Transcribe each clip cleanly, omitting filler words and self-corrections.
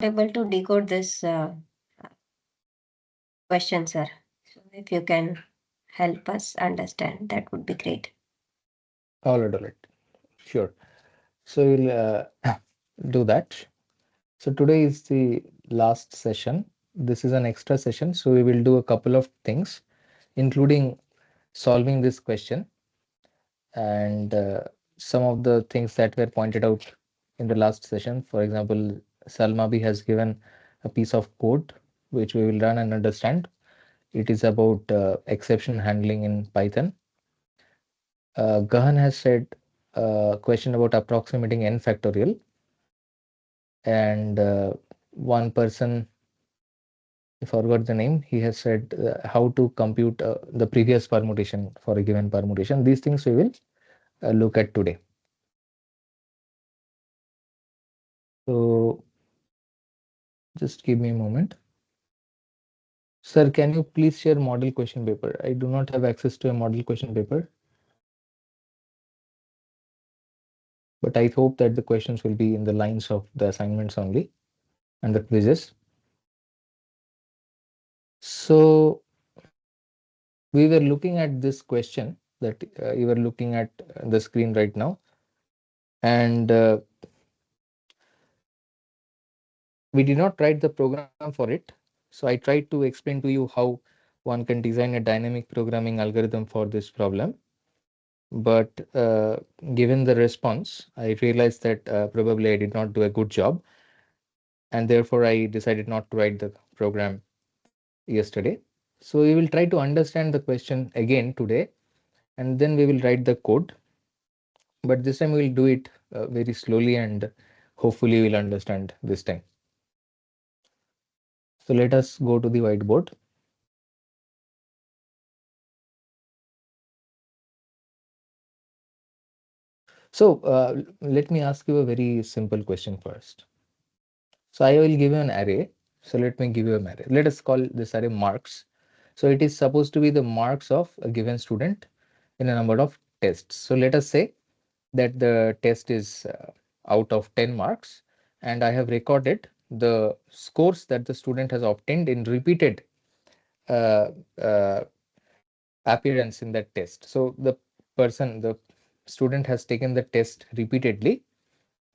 able to decode this question, sir. So if you can help us understand, that would be great. All right. Sure. So we'll do that. So today is the last session. This is an extra session, so we will do a couple of things, including solving this question and some of the things that were pointed out in the last session. For example, Salmabi has given a piece of code which we will run and understand. It is about exception handling in Python. Gahan has said a question about approximating n factorial, and one person, I forgot the name, he has said how to compute the previous permutation for a given permutation. These things we will look at today. So just give me a moment. Sir, can you please share model question paper? I do not have access to a model question paper, but I hope that the questions will be in the lines of the assignments only and the quizzes. So we were looking at this question that you are looking at the screen right now, and we did not write the program for it. So I tried to explain to you how one can design a dynamic programming algorithm for this problem. But given the response, I realized that probably I did not do a good job, and therefore I decided not to write the program yesterday. So we will try to understand the question again today, and then we will write the code. But this time we will do it very slowly, and hopefully we'll understand this time. So let us go to the whiteboard. So let me ask you a very simple question first. So I will give you an array. So let me give you an array. Let us call this array marks. So it is supposed to be the marks of a given student in a number of tests. So let us say that the test is out of 10 marks, and I have recorded the scores that the student has obtained in repeated uh, uh, appearance in that test. So the student has taken the test repeatedly,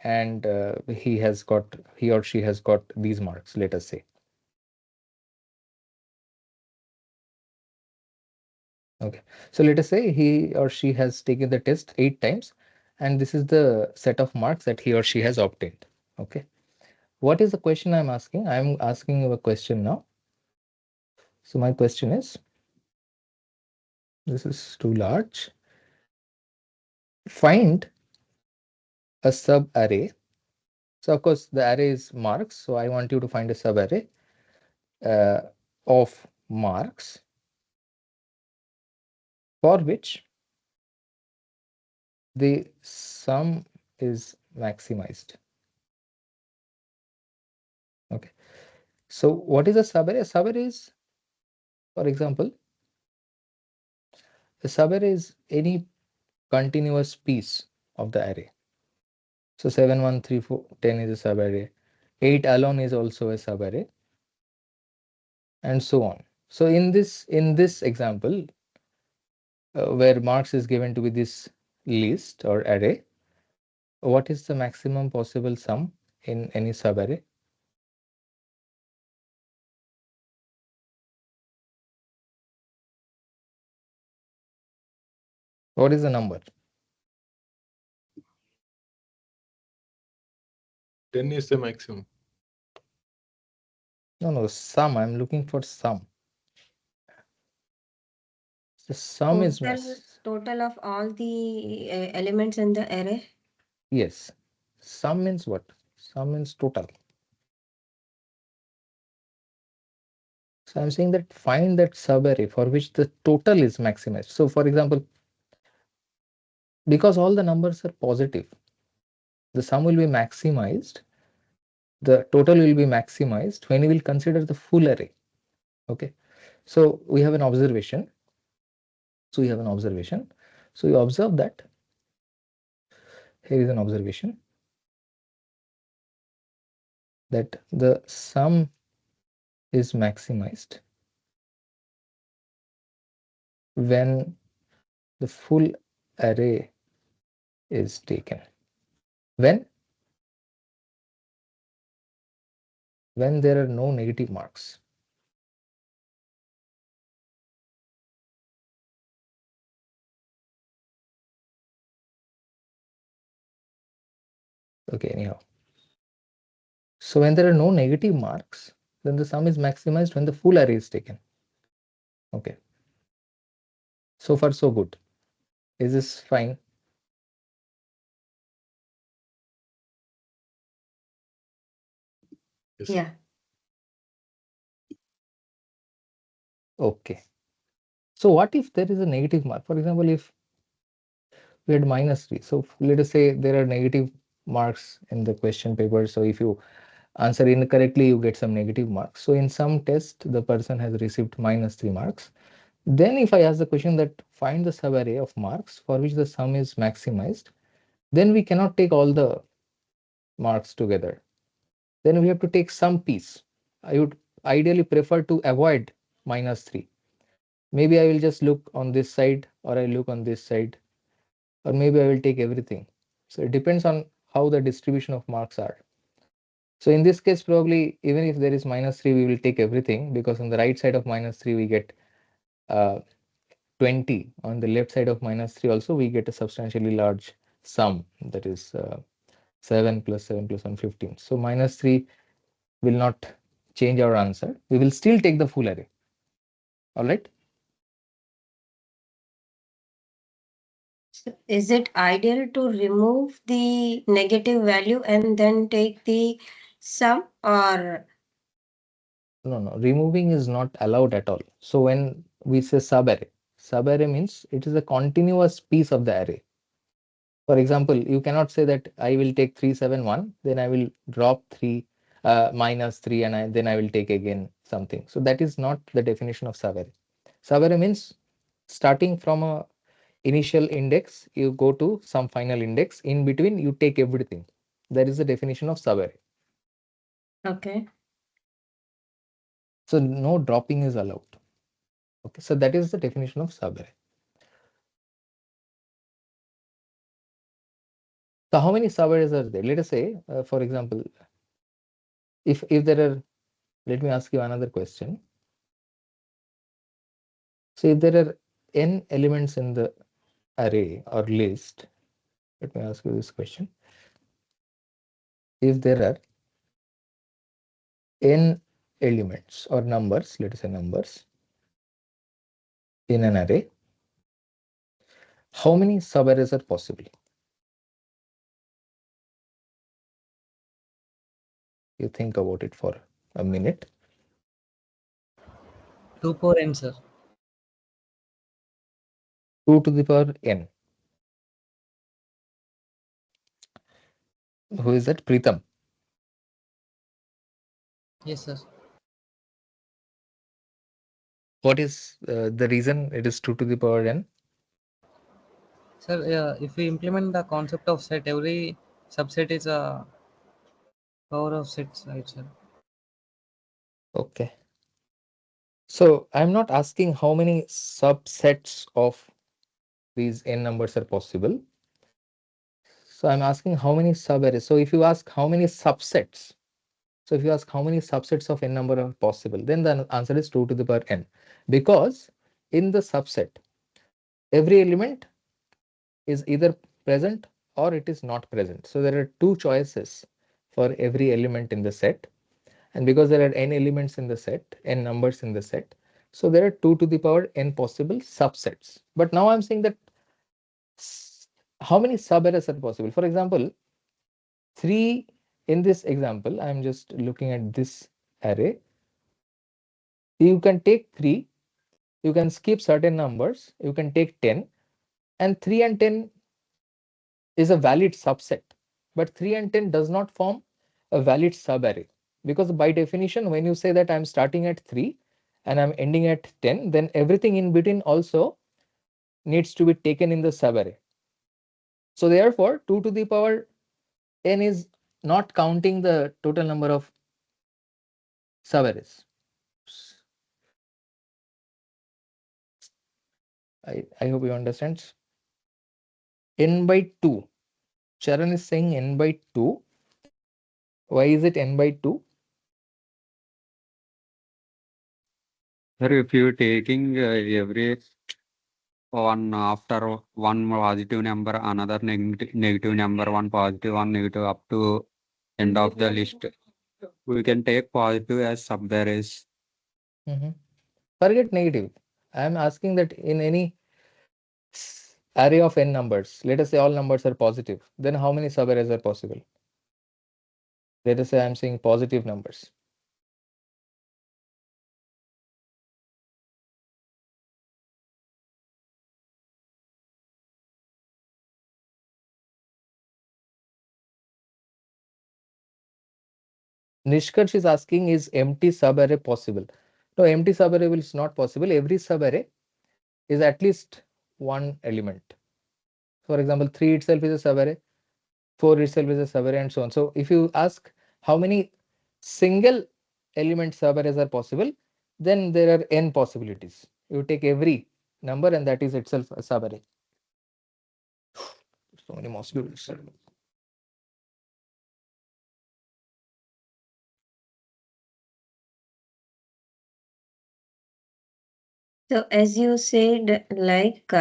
and he or she has got these marks, let us say. Okay, so let us say he or she has taken the test 8 times, and this is the set of marks that he or she has obtained. Okay, what is the question I'm asking? I'm asking you a question now. So my question is, this is too large. Find a sub array. So of course the array is marks, so I want you to find a sub array uh, of marks for which the sum is maximized. Okay, so what is a subarray? A subarray is, for example, a subarray is any continuous piece of the array. So 7, 1, 3, 4, 10 is a subarray. 8 alone is also a subarray, and so on. So in this example, where marks is given to be this list or array, what is the maximum possible sum in any subarray? What is the number? 10 is the maximum. No, sum. I'm looking for sum. The sum is Total of all the elements in the array. yes. Sum means what? Sum means total. So I'm saying that find that subarray for which the total is maximized. So for example, because all the numbers are positive, the sum will be maximized. The total will be maximized when we will consider the full array. Okay. So we have an observation. So you observe that here is an observation. that the sum is maximized when the full array is taken. When there are no negative marks. Okay, anyhow. So when there are no negative marks, then the sum is maximized when the full array is taken. Okay. So far, so good. Is this fine? Yes. Yeah. Okay. So what if there is a negative mark? For example, if we had -3. So let us say there are negative marks in the question paper. So if you answer incorrectly, you get some negative marks. So in some test, the person has received -3 marks. Then if I ask the question that find the subarray of marks for which the sum is maximized, then we cannot take all the marks together. Then we have to take some piece. I would ideally prefer to avoid -3. Maybe I will just look on this side, or I look on this side, or maybe I will take everything. So it depends on how the distribution of marks are. So in this case, probably even if there is -3, we will take everything, because on the right side of -3 we get 20. On the left side of -3 also we get a substantially large sum, that is 7 plus 7 plus 1, 15. So -3 will not change our answer. We will still take the full array. All right. So is it ideal to remove the negative value and then take the sum, or No, removing is not allowed at all. So when we say subarray means it is a continuous piece of the array. For example, you cannot say that I will take 371, then I will drop 3 -3, and then I will take again something. So that is not the definition of subarray. Subarray means starting from a initial index, you go to some final index. In between, you take everything. That is the definition of subarray. okay? So no dropping is allowed. Okay, so that is the definition of subarray. So how many subarrays are there? Let us say, for example, if there are, let me ask you another question. So if there are n elements in the array or list, let me ask you this question. If there are n elements or numbers, let us say numbers in an array, how many subarrays are possible? You think about it for a minute. 2 power n, sir. 2 to the power n. Who is that? Pritham. Yes, sir. What is the reason it is 2 to the power n? Sir, if we implement the concept of set, every subset is a power of sets, right, sir? Okay. So I'm not asking how many subsets of these n numbers are possible. So I'm asking how many subarrays. So if you ask how many subsets, so if you ask how many subsets of n number are possible, then the answer is 2 to the power n, because in the subset, every element is either present or it is not present. So there are two choices for every element in the set. And because there are n elements in the set, n numbers in the set, so there are 2 to the power n possible subsets. But now I'm saying that how many subarrays are possible? For example, 3 in this example, I'm just looking at this array. You can take 3, you can skip certain numbers, you can take 10, and 3 and 10 is a valid subset. But 3 and 10 does not form a valid subarray, because by definition, when you say that I'm starting at 3 and I'm ending at 10, then everything in between also needs to be taken in the subarray. So therefore, 2 to the power n is not counting the total number of subarrays. I hope you understand. N by 2. Charan is saying n by 2. Why is it n by 2? Sir, if you taking every one after one positive number, another negative number, one positive, one negative up to end of the list, we can take positive as subarrays. Forget negative. I am asking that in any array of n numbers, let us say all numbers are positive, then how many subarrays are possible? Let us say I am saying positive numbers. Nishkarsh is asking, is empty subarray possible? No, empty subarray is not possible. Every subarray is at least one element. For example, 3 itself is a subarray, 4 itself is a subarray, and so on. So if you ask how many single element subarrays are possible, then there are n possibilities. You take every number and that is itself a subarray. So many mosquitoes. So, as you said, like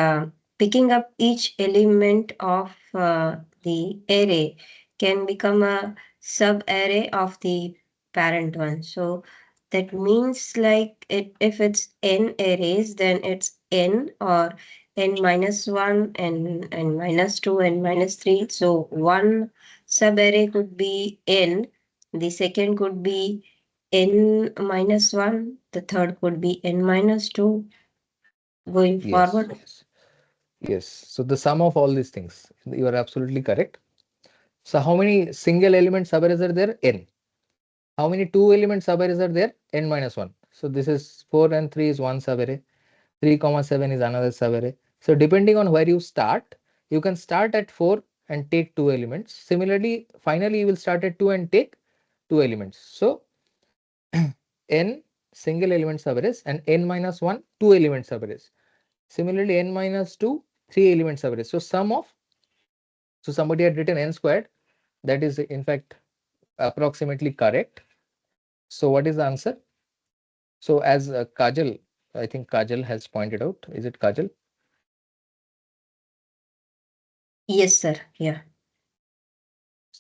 picking up each element of the array can become a sub array of the parent one. So, that means like if it's n arrays, then it's n or n minus 1, n minus 2, n minus 3. So, one sub array could be n, the second could be n minus 1, the third could be n minus 2 going Yes, forward. yes, yes. So the sum of all these things, you are absolutely correct. So how many single element subarrays are there? N. How many two element subarrays are there? N minus 1. So this is 4 and 3 is one subarray. 3 comma 7 is another subarray. So depending on where you start, you can start at 4 and take two elements. Similarly, finally you will start at 2 and take two elements. So n single element subarrays and n minus 1 two element subarrays. Similarly, n minus 2 three element subarrays. So sum of, so somebody had written n squared, that is in fact approximately correct. So what is the answer? So as Kajal, I think Kajal has pointed out, is it Kajal? Yes, sir. Yeah.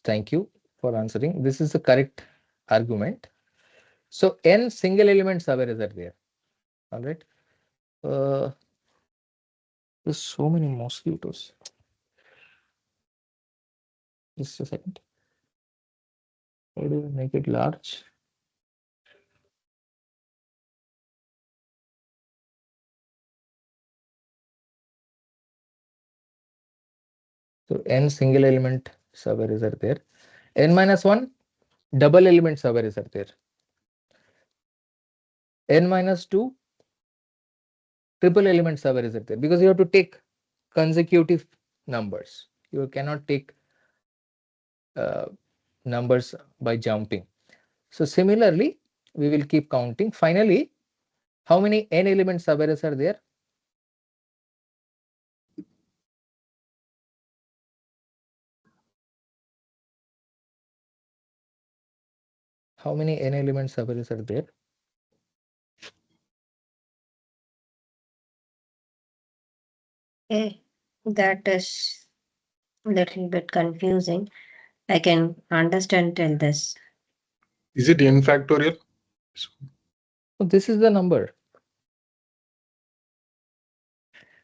Thank you for answering. This is the correct argument. So n single element subarrays are there. All right. Uh, there's so many mosquitoes. Just a second. How do we make it large? So n single element subarrays are there. N minus 1 double element subarrays are there. N minus 2 triple element subarrays are there, because you have to take consecutive numbers. You cannot take uh, numbers by jumping. So similarly, we will keep counting. Finally, how many n element subarrays are there? How many n element subarrays are there? Okay. That is a little bit confusing. I can understand till this. Is it n factorial? So this is the number.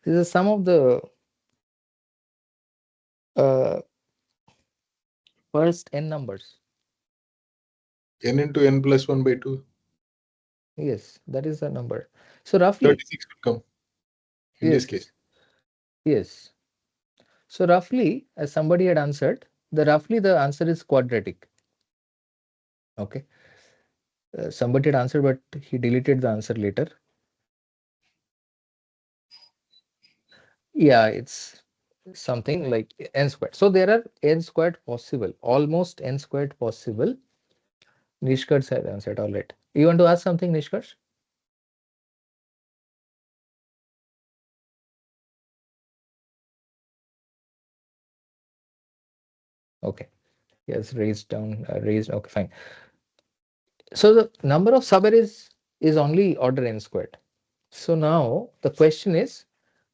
This is the sum of the uh, first n numbers. N into n plus 1 by 2. Yes, that is the number. So roughly, 36 will come in this yes, case. yes. So roughly, as somebody had answered, roughly the answer is quadratic. Okay. Somebody had answered, but he deleted the answer later. Yeah, it's something like n squared. So there are n squared possible, almost n squared possible Nishkarsh has answered. All right. You want to ask something, Nishkarsh? Okay. Yes, raised down, raised. Okay, fine. So the number of subarrays is only order n squared. So now the question is,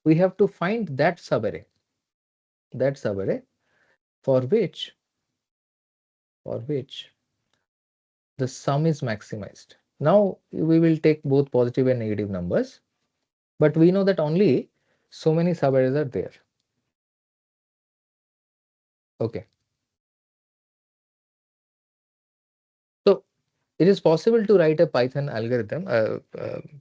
we have to find that subarray for which the sum is maximized. Now we will take both positive and negative numbers, but we know that only so many subarrays are there. Okay. So it is possible to write a Python algorithm,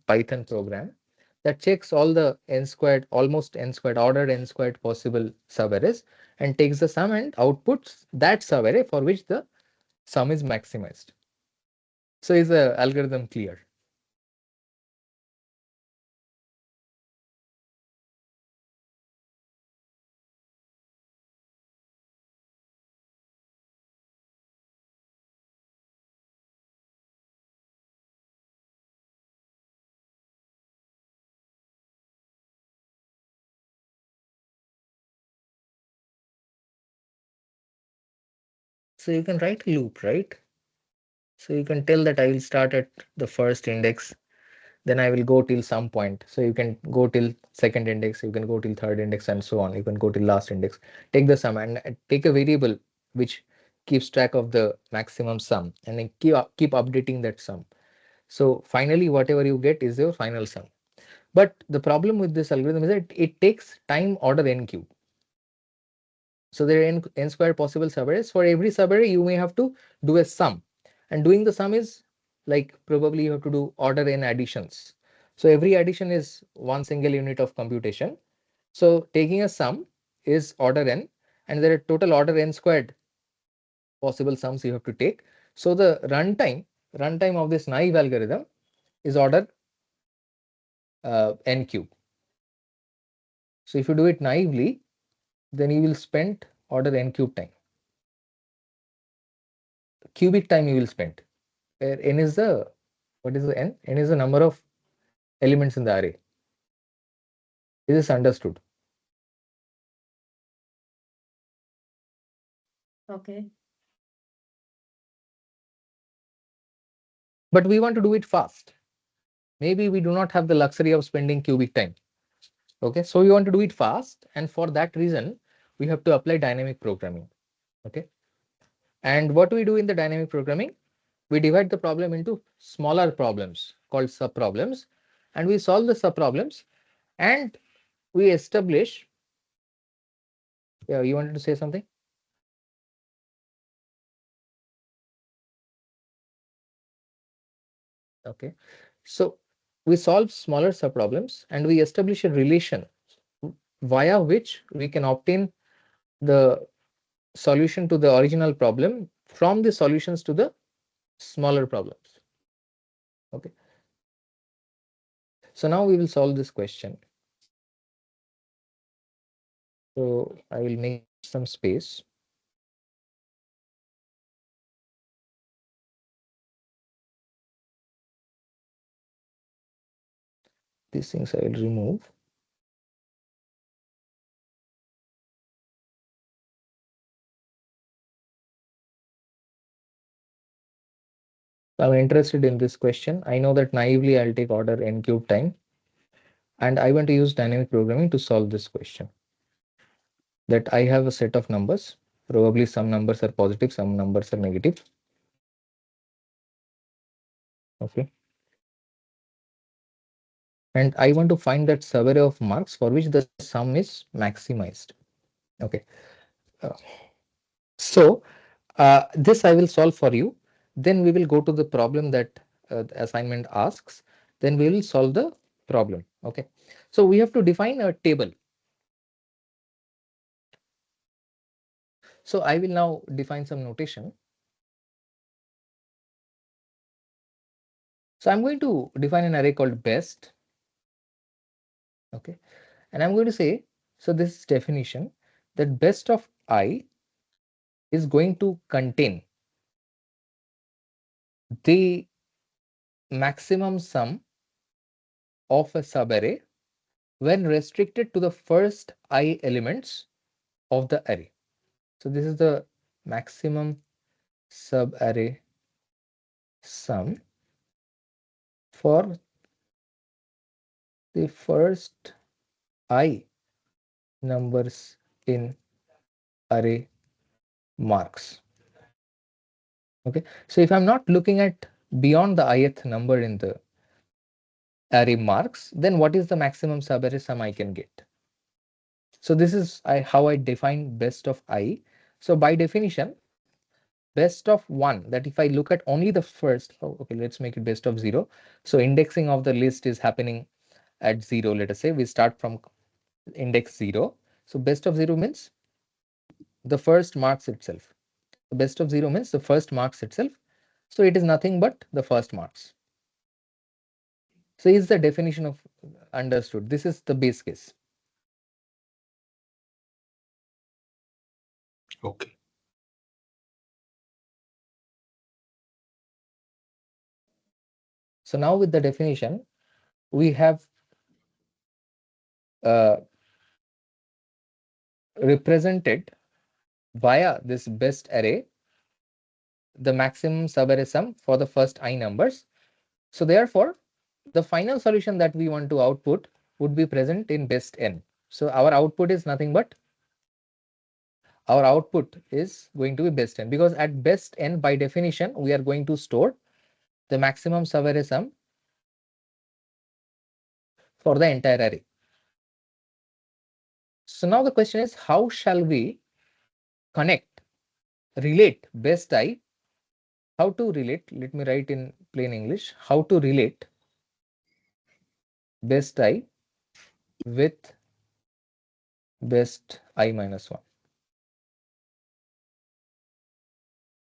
Python program that checks all the n squared, almost n squared, ordered n squared possible subarrays and takes the sum and outputs that subarray for which the sum is maximized. So is the algorithm clear? So you can write a loop, right? So you can tell that I will start at the first index, then I will go till some point. So you can go till second index, you can go till third index, and so on. You can go till last index. Take the sum and take a variable which keeps track of the maximum sum, and then keep updating that sum. So finally, whatever you get is your final sum. But the problem with this algorithm is that it takes time order n cube. So there are n square possible subarrays. For every subarray, you may have to do a sum, and doing the sum is like probably you have to do order n additions. So every addition is one single unit of computation. So taking a sum is order n, and there are total order n squared possible sums you have to take. So the runtime of this naive algorithm is order n cube. So if you do it naively, then you will spend order n cube time. Cubic time you will spend, where n is the, what is the n? N is the number of elements in the array. Is this understood? Okay. But we want to do it fast. Maybe we do not have the luxury of spending cubic time. Okay, so we want to do it fast, and for that reason, we have to apply dynamic programming. Okay, and what we do in the dynamic programming, we divide the problem into smaller problems called subproblems, and we solve the subproblems, and we establish. Yeah, you wanted to say something? Okay, so we solve smaller subproblems and we establish a relation via which we can obtain the solution to the original problem from the solutions to the smaller problems. Okay, so now we will solve this question. So I will make some space. These things I will remove. I'm interested in this question. I know that naively I'll take order n cube time, and I want to use dynamic programming to solve this question. That I have a set of numbers. Probably some numbers are positive, some numbers are negative. Okay. And I want to find that subarray of marks for which the sum is maximized. Okay. Uh, so this I will solve for you. Then we will go to the problem that the assignment asks. Then we will solve the problem. Okay. So we have to define a table. So I will now define some notation. So I'm going to define an array called best. Okay. And I'm going to say, so this definition that best of I is going to contain the maximum sum of a subarray when restricted to the first I elements of the array. So this is the maximum subarray sum for the first I numbers in array marks. Okay, so if I'm not looking at beyond the ith number in the array marks, then what is the maximum subarray sum I can get? So this is how I define best of I. So by definition, best of 1, that if I look at only the first, okay, let's make it best of 0. So indexing of the list is happening at 0. Let us say we start from index 0. So best of 0 means the first marks itself. The best of 0 means the first marks itself. So it is nothing but the first marks. So is the definition of understood. This is the base case. Okay. So now with the definition, we have represented via this best array the maximum subarray sum for the first I numbers. So therefore, the final solution that we want to output would be present in best n. So our output is nothing but our output is going to be best n, because at best n by definition we are going to store the maximum subarray sum for the entire array. So now the question is, how shall we connect, relate best I? How to relate? Let me write in plain English. How to relate best I with best I minus 1?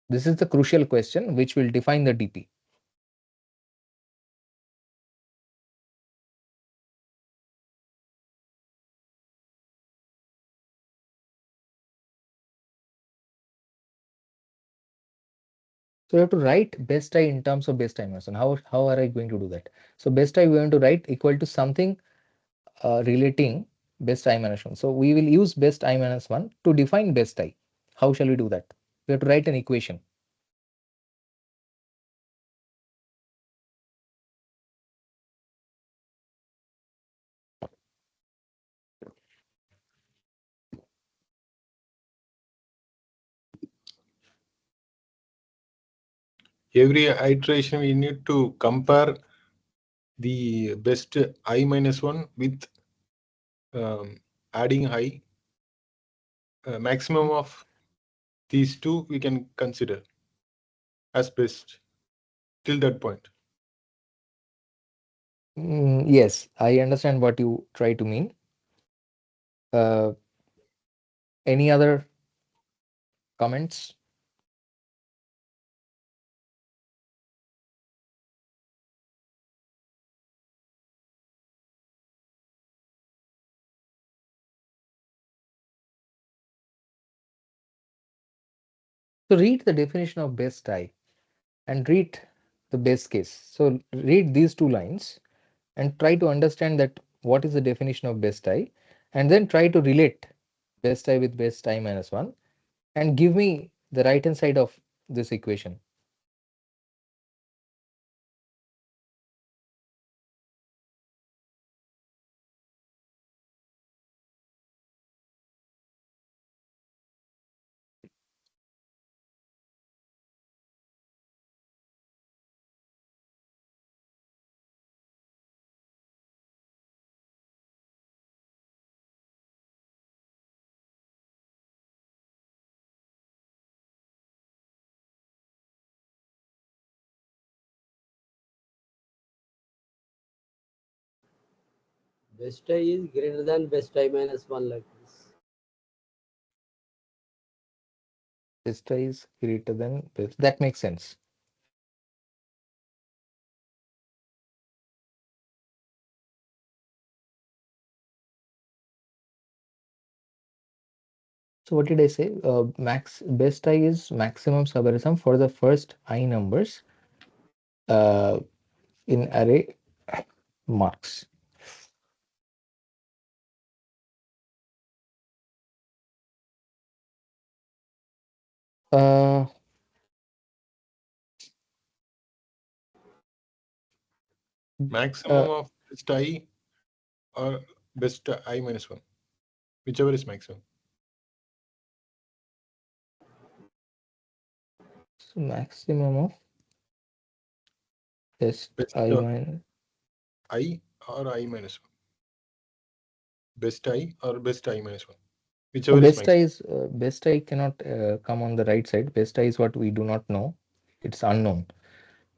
This is the crucial question which will define the DP. So you have to write best I in terms of best I minus 1. How are I going to do that? So best I we want to write equal to something relating best I minus 1. So we will use best I minus 1 to define best I. How shall we do that? We have to write an equation. Every iteration we need to compare the best I minus 1 with adding I. Maximum of these two we can consider as best till that point. Yes, I understand what you try to mean. Any other comments? So read the definition of best I and read the best case. So read these two lines and try to understand that what is the definition of best I, and then try to relate best I with best I minus 1 and give me the right hand side of this equation. Best I is greater than best I minus 1 like this. Best I is greater than best. That makes sense. So what did I say? Max best I is maximum subarray sum for the first I numbers in array marks. Uh, Maximum of best I or best I minus 1, whichever is maximum. so maximum of best Best I minus I or I minus 1. Best I or best I minus 1, whichever is best I maximum. is best I cannot come on the right side. Best I is what we do not know. It's unknown.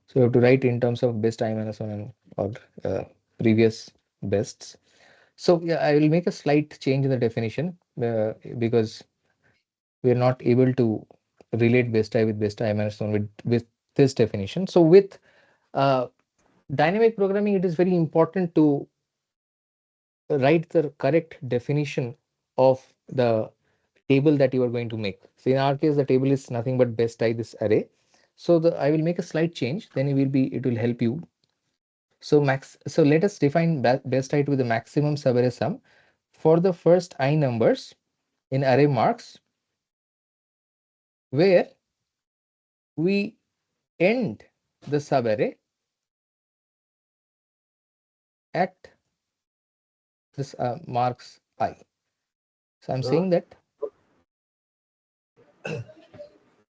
So you have to write in terms of best I minus one and or previous bests. So yeah, I will make a slight change in the definition because we are not able to relate best I with best I minus one with this definition. So with uh, dynamic programming, it is very important to write the correct definition of the table that you are going to make. So in our case, the table is nothing but best I this array. So I will make a slight change, then it will help you. So let us define best I with the maximum subarray sum for the first I numbers in array marks, where we end the subarray at this marks I. So I'm saying that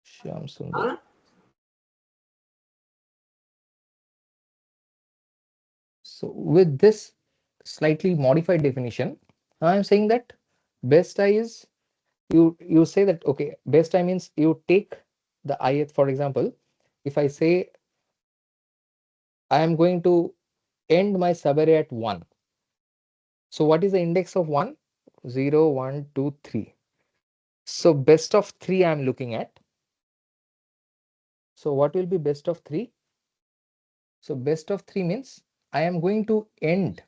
Shyam Sundar. So with this slightly modified definition, I'm saying that best I is you say that okay, best I means you take the ith. For example, if I say I am going to end my subarray at 1. So what is the index of 1? 0, 1, 2, 3. So best of 3 I am looking at. So what will be best of 3? So best of 3 means I am going to end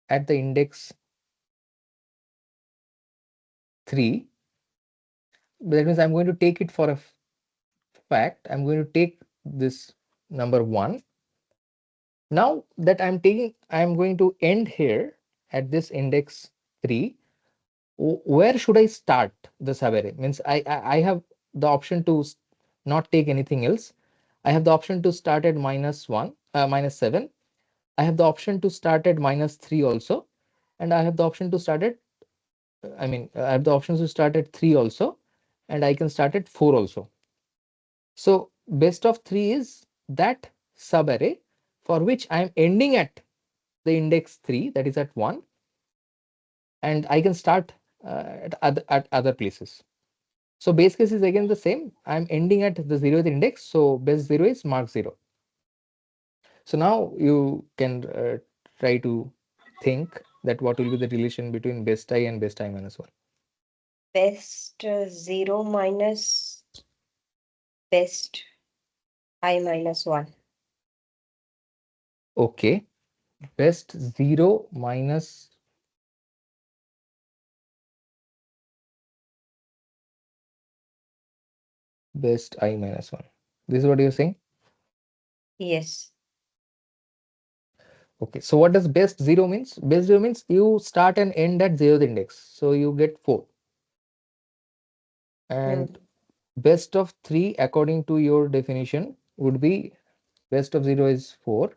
at the index 3. That means I'm going to take it for a fact. I'm going to take this number 1. Now that I'm going to end here at this index 3. Where should I start the subarray? Means I have the option to not take anything else. I have the option to start at -1, -7. I have the option to start at -3 also, and I have the option to start at I have the options to start at 3 also, and I can start at 4 also. So best of 3 is that subarray for which I am ending at the index 3, that is at 1, and I can start at other places. So base case is again the same. I'm ending at the 0th index. So best 0 is mark 0. So now you can try to think that what will be the relation between best I and best I minus 1. Best 0 minus best I minus 1. Okay. Best 0 minus best I minus 1. This is what you're saying? Yes. Okay. So what does best 0 means? Best 0 means you start and end at 0th index. So you get 4. And best of 3 according to your definition would be best of 0 is 4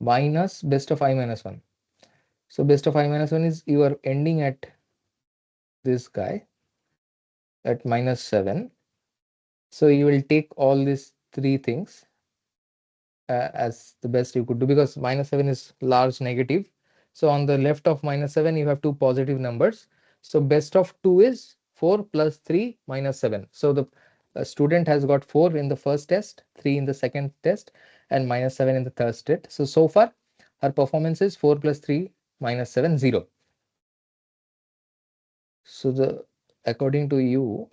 minus best of I minus 1. So best of I minus 1 is you are ending at this guy at -7. So you will take all these 3 things as the best you could do, because -7 is large negative. So on the left of -7 you have 2 positive numbers. So best of 2 is 4 plus 3 minus 7. So the student has got 4 in the first test, 3 in the second test, and -7 in the third test. So far her performance is 4 plus 3 minus 7, 0. So according to you,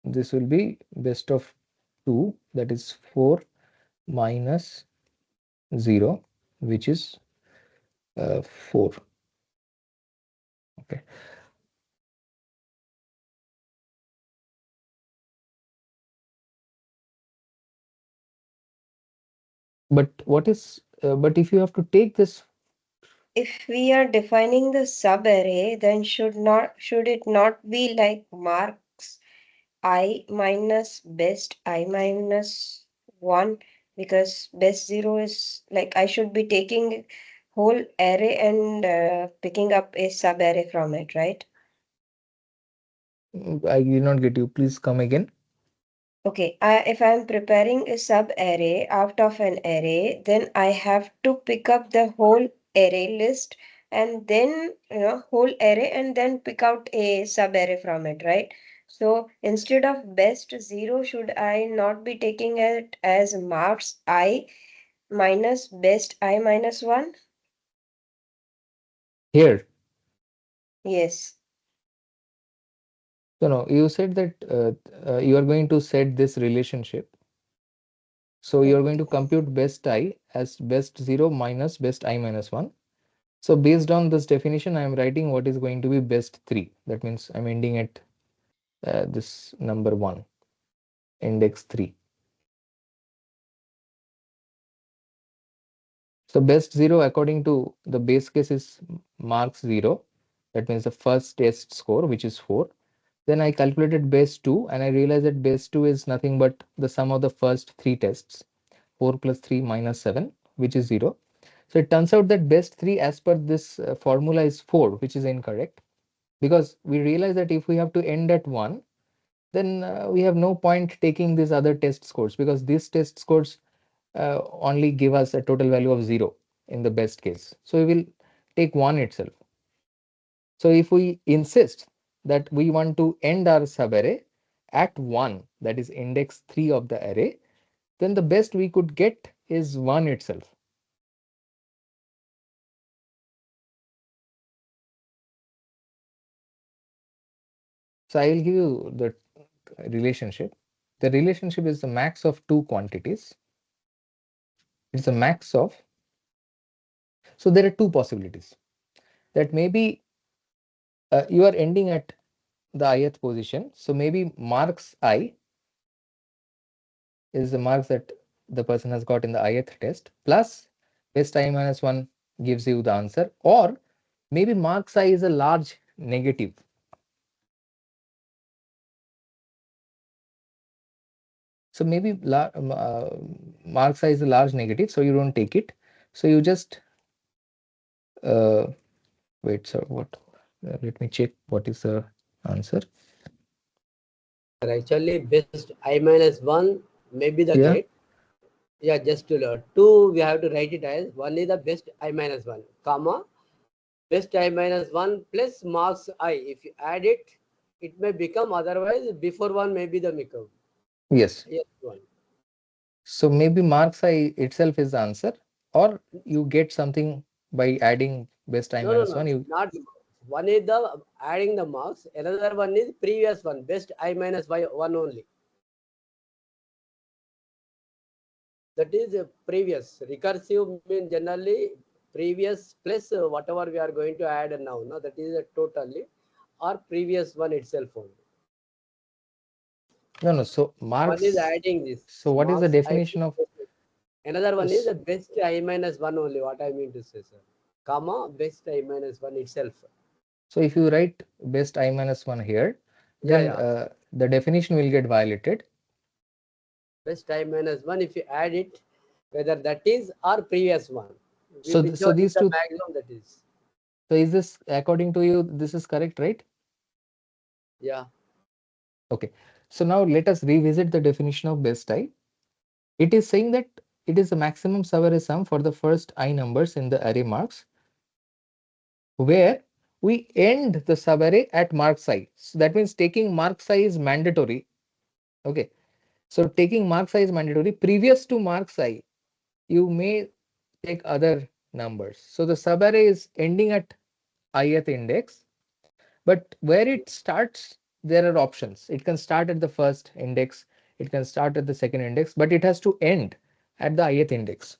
this will be best of 2, that is 4 minus 0, which is 4. Okay. But what is, but if you have to take this, If we are defining the subarray, then should it not be like marks I minus best I minus 1, because best 0 is like I should be taking whole array and picking up a subarray from it, right? I will not get you. Please come again. Okay, if I'm preparing a sub array out of an array, then I have to pick up the whole array list and then, whole array and then pick out a sub array from it, right? So instead of best 0, should I not be taking it as marks I minus best I minus 1? Here. Yes. So no, you said that you are going to set this relationship. So you are going to Okay. compute best I as best 0 minus best I minus 1. So based on this definition, I am writing what is going to be best 3. That means I'm ending at this number 1, index 3. So best 0 according to the base case is marks 0. That means the first test score, which is 4. Then I calculated base 2 and I realized that base 2 is nothing but the sum of the first 3 tests. 4 plus 3 minus 7, which is 0. So it turns out that best 3 as per this formula is 4, which is incorrect, because we realize that if we have to end at 1, then we have no point taking these other test scores, because these test scores only give us a total value of 0 in the best case. So we will take 1 itself. So if we insist that we want to end our subarray at 1, that is index 3 of the array, then the best we could get is 1 itself. So I will give you the relationship. The relationship is the max of two quantities. It's a max of, so there are two possibilities. That maybe you are ending at the ith position. So maybe marks I is the marks that the person has got in the ith test, plus best I minus 1 gives you the answer, or maybe marks I is a large negative. So maybe marks I is a large negative, so you don't take it. So you just uh, wait, sir, what? Let me check what is the answer. Actually, best I minus 1 may be the Yeah. correct. Yeah, just to learn. 2, we have to write it as 1 is the best I minus 1, comma, best I minus 1 plus marks I. If you add it, it may become, otherwise, before 1 may be the become. Yes. Yes, 1. So maybe marks I itself is the answer, or you get something by adding best I No, no, minus no, 1. You, not one is the adding the marks, another one is previous one, best I minus 1 only. That is a previous. Recursive means generally previous plus whatever we are going to add now. No, that is a totally or previous one itself only. no, no. So One is marks. adding this So what is the marks I. definition of Another one is this? the best I minus 1 only. What I mean to say, sir. Comma best I minus 1 itself. So if you write best I minus 1 here, Yeah, then yeah. the definition will get violated. Best I minus 1, if you add it, whether that is or previous one, So so whichever is these the two. maximum, that is. So is this according to you? This is correct, right? Yeah. Okay. So now let us revisit the definition of best I. It is saying that it is the maximum subarray sum for the first I numbers in the array marks, where we end the subarray at marks I. So that means taking marks I is mandatory. Okay. So taking marks I is mandatory. Previous to marks I, you may take other numbers. So the subarray is ending at ith index, but where it starts, there are options. It can start at the first index, it can start at the second index, but it has to end at the ith index.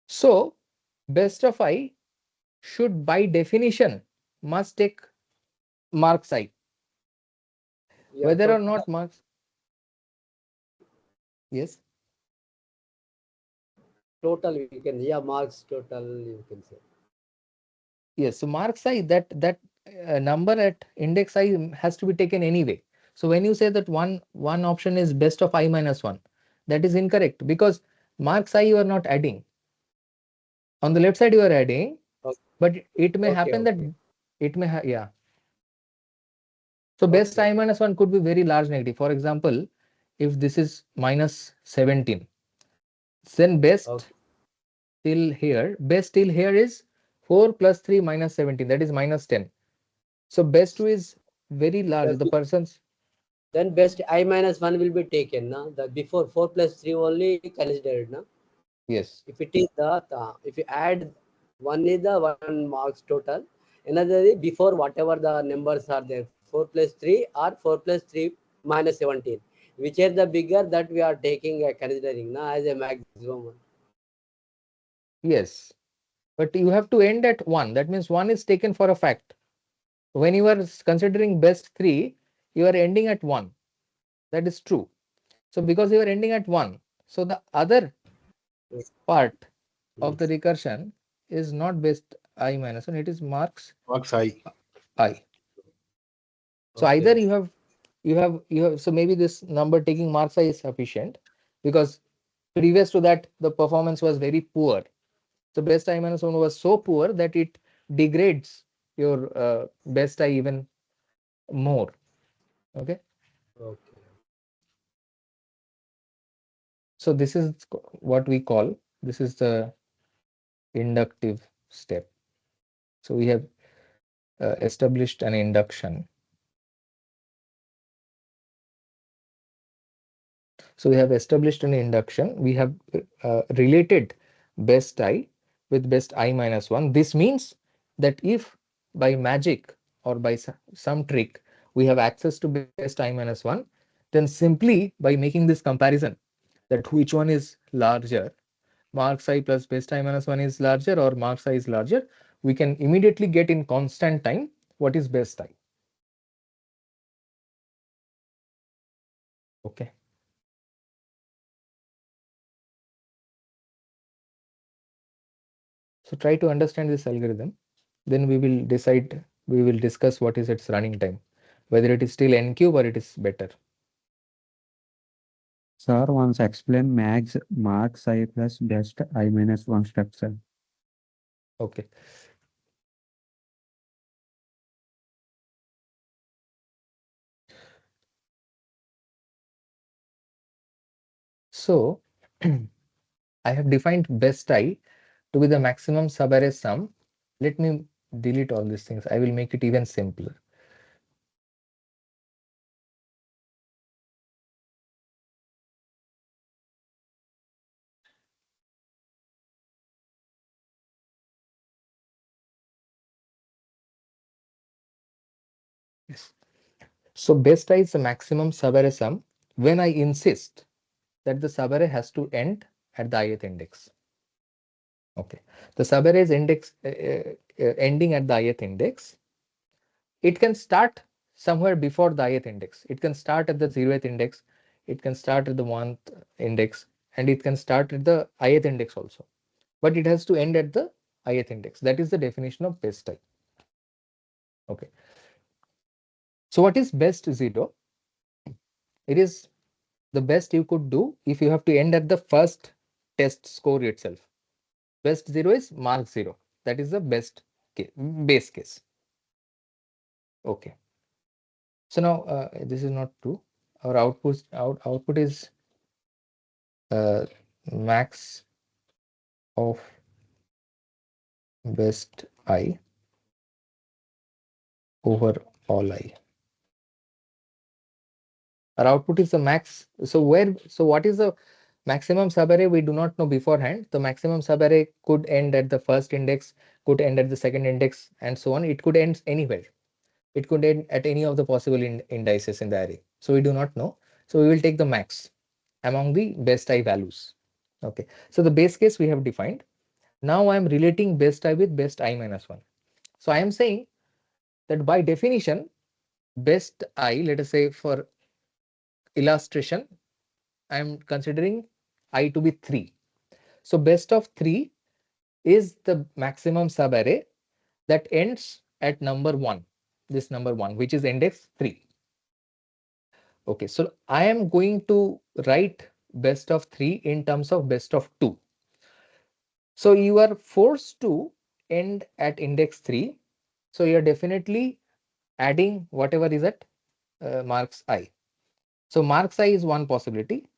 So best of I should by definition must take marks I, Yeah, whether or total. not marks. Yes. total we can, yeah, marks total you can say. Yes, so marks I, that number at index I has to be taken anyway. So when you say that one option is best of I minus 1, that is incorrect, because marks I you are not adding. On the left side you are adding, Okay, but it may okay, happen that okay, it may yeah. So best okay, I minus 1 could be very large negative. For example, if this is minus 17, then okay. best till here is 4 plus 3 minus 17, that is minus 10. So best 2 is very large. The person's, Then best I minus 1 will be taken. Na? The before 4 plus 3 only considered. Na? yes, If it is if you add one is the one marks total, another is before whatever the numbers are there, 4 plus 3 or 4 plus 3 minus 17. Which are the bigger that we are taking considering na, as a maximum one. yes. But you have to end at 1. That means 1 is taken for a fact. When you are considering best 3, you are ending at 1. That is true. So because you are ending at 1, so the other Yes. part of the Yes. recursion is not best I minus 1, it is marks Marks I. I. So either Okay. so maybe this number taking marks I is sufficient, because previous to that the performance was very poor. So best I minus 1 was so poor that it degrades your best I even more. Okay. Okay. So this is what we call, this is the inductive step. So we have established an induction. So we have established an induction. We have related best I with best I minus 1. This means that if by magic or by some trick we have access to best I minus 1, then simply by making this comparison, that which one is larger, marks I plus best I minus 1 is larger or marks I is larger, we can immediately get in constant time what is best I. Okay. So try to understand this algorithm. Then we will discuss what is its running time, whether it is still n cube or it is better. Sir, once explain max marks I plus best I minus 1 structure. Okay. So I have defined best I to be the maximum subarray sum. Let me delete all these things. I will make it even simpler. Yes. So best I is the maximum subarray sum when I insist that the subarray has to end at the ith index. Okay. The subarray is ending at the ith index. It can start somewhere before the ith index. It can start at the 0th index. It can start at the 1th index, and it can start at the ith index also. But it has to end at the ith index. That is the definition of best I. Okay. So what is best 0? It is the best you could do if you have to end at the first test score itself. Best 0 is mark 0. That is the best case, base case. Okay. So now this is not true. Our output is max of best I over all I. Our output is the max. So what is the maximum subarray? We do not know beforehand. The maximum subarray could end at the first index, could end at the second index, and so on. It could end anywhere. It could end at any of the possible indices in the array. So we do not know. So we will take the max among the best I values. Okay. So the base case we have defined. Now I am relating best I with best I minus 1. So I am saying that by definition, best I, let us say for illustration, I am considering I to be 3. So best of 3 is the maximum subarray that ends at number 1, this number 1, which is index 3. Okay, so I am going to write best of 3 in terms of best of 2. So you are forced to end at index 3. So you are definitely adding whatever is at marks I. So marks I is one possibility.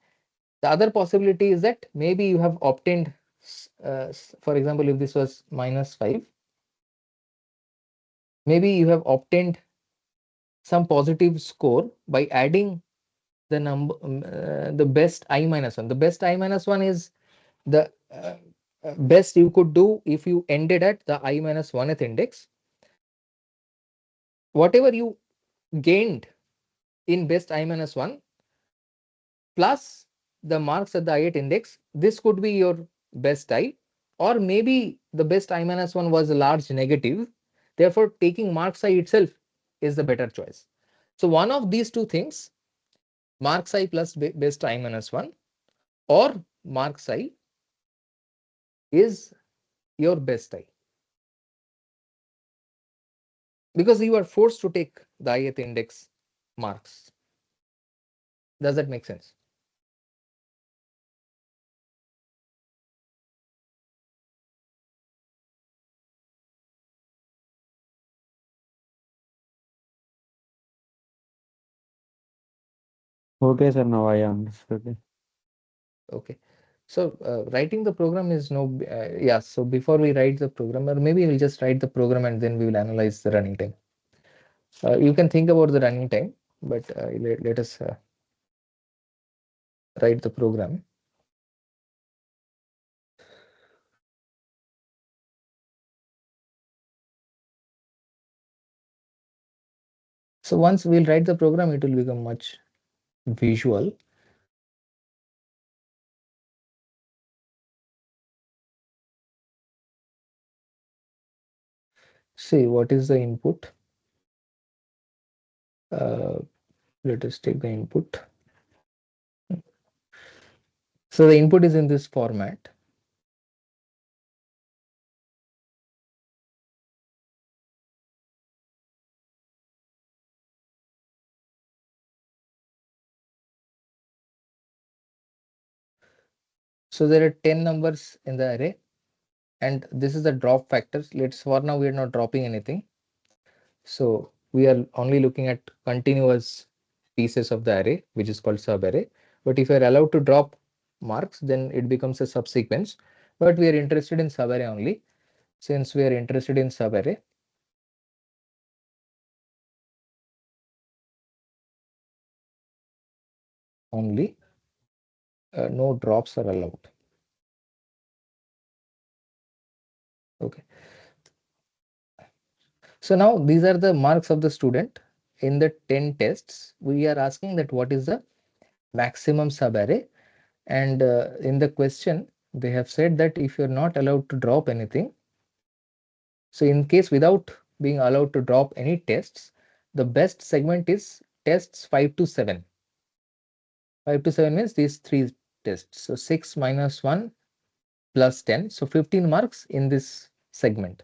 The other possibility is that maybe you have obtained, for example, if this was -5, maybe you have obtained some positive score by adding the number, the best I-1. The best I-1 is the best you could do if you ended at the I-1th index. Whatever you gained in best I-1 plus the marks at the I-8 index, this could be your best I, or maybe the best I-1 was a large negative. Therefore, taking marks I itself is the better choice. So one of these two things, marks I plus best I-1 or marks I, is your best I, because you are forced to take the ith index marks. Does that make sense? Okay, sir. Now I understood. Okay. So writing the program is no, yeah. So before we write the program, or maybe we'll just write the program and then we will analyze the running time. You can think about the running time, but let us write the program. So once we'll write the program, it will become much visual. See, what is the input? Let us take the input. So the input is in this format. So there are 10 numbers in the array, and this is the drop factors. Let's, for now, we are not dropping anything. So we are only looking at continuous pieces of the array, which is called subarray. But if you are allowed to drop marks, then it becomes a subsequence. But we are interested in subarray only. Since we are interested in subarray, only no drops are allowed. Okay. So now these are the marks of the student in the 10 tests. We are asking that what is the maximum subarray, and in the question they have said that if you're not allowed to drop anything, so in case without being allowed to drop any tests, the best segment is tests 5 to 7. 5 to 7 means these 3 tests. So 6 minus 1 plus 10. So 15 marks in this segment.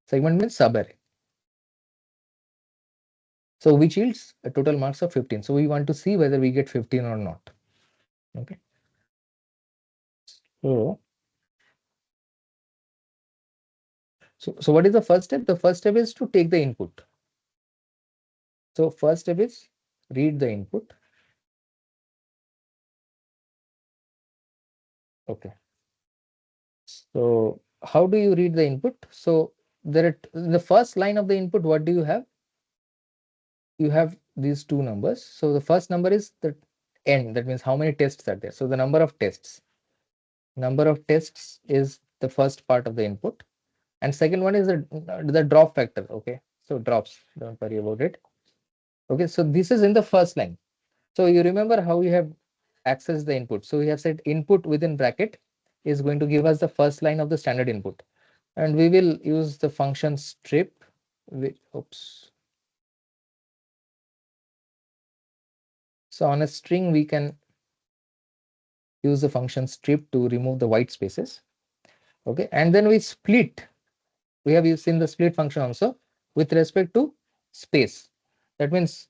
Segment means subarray. So which yields a total marks of 15. So we want to see whether we get 15 or not. Okay. So what is the first step? The first step is to take the input. So first step is read the input. Okay. So how do you read the input? So there are in the first line of the input, what do you have? You have these two numbers. So the first number is the n, that means how many tests are there. So the number of tests. Number of tests is the first part of the input. And second one is the drop factor. Okay. So drops, don't worry about it. Okay. So this is in the first line. So you remember how you have accessed the input. So we have said input within bracket is going to give us the first line of the standard input. And we will use the function strip. Oops. So on a string, we can use the function strip to remove the white spaces. Okay, and then we split. We have seen the split function also with respect to space. That means,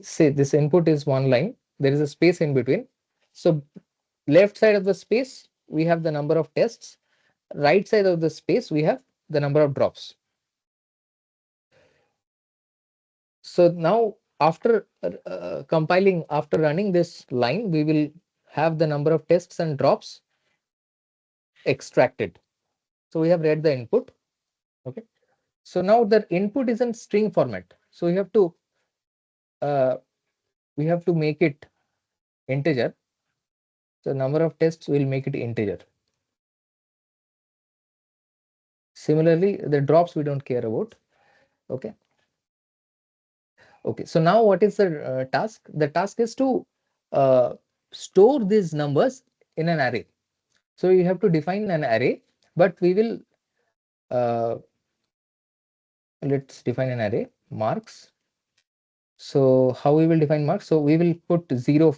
say this input is one line, there is a space in between. So left side of the space, we have the number of tests. Right side of the space, we have the number of drops. So now after compiling, after running this line, we will have the number of tests and drops extracted. So we have read the input. Okay. So now the input is in string format. So uh, we have to make it integer. So number of tests will make it integer. Similarly, the drops we don't care about. Okay. Okay. So now what is the task? The task is to uh, store these numbers in an array. So you have to define an array, but we will let's define an array marks. So how we will define marks? So we will put 0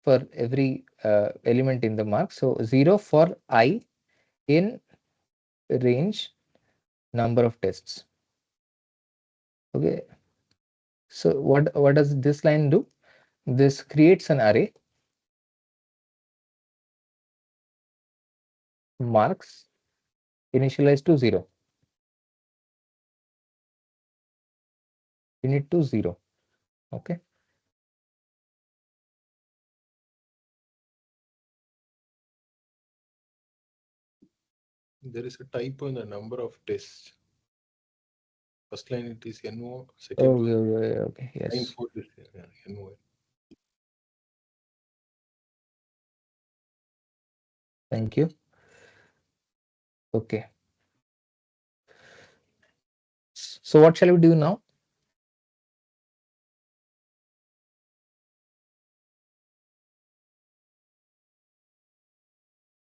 for every element in the mark. So 0 for I in range number of tests. Okay. So what does this line do? This creates an array marks initialized to 0. Init to 0. Okay. There is a typo in the number of tests. First line it is NO, second Okay, line okay, line yes. 4 is NO. Thank you. Okay. So what shall we do now?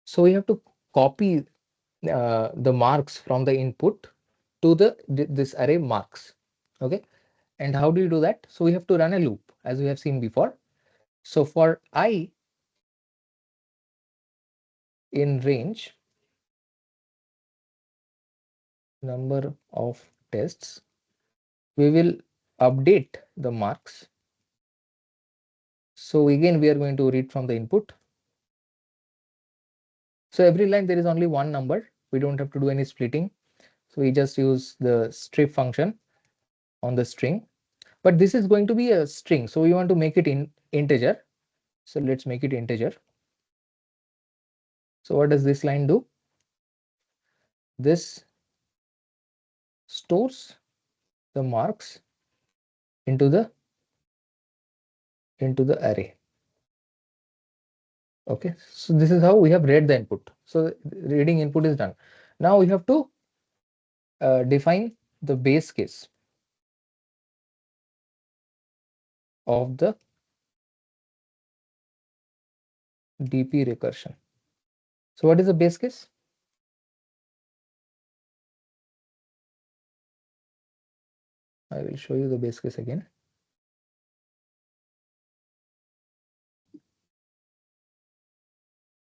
So we have to copy the marks from the input to this array marks. Okay. And how do you do that? So we have to run a loop as we have seen before. So for I in range number of tests, we will update the marks. So again, we are going to read from the input. So every line there is only one number. We don't have to do any splitting. So we just use the strip function on the string. But this is going to be a string. So we want to make it in integer. So let's make it integer. So what does this line do? This stores the marks into the array. Okay, so this is how we have read the input. So reading input is done. Now we have to define the base case of the DP recursion. So what is the base case? I will show you the base case again.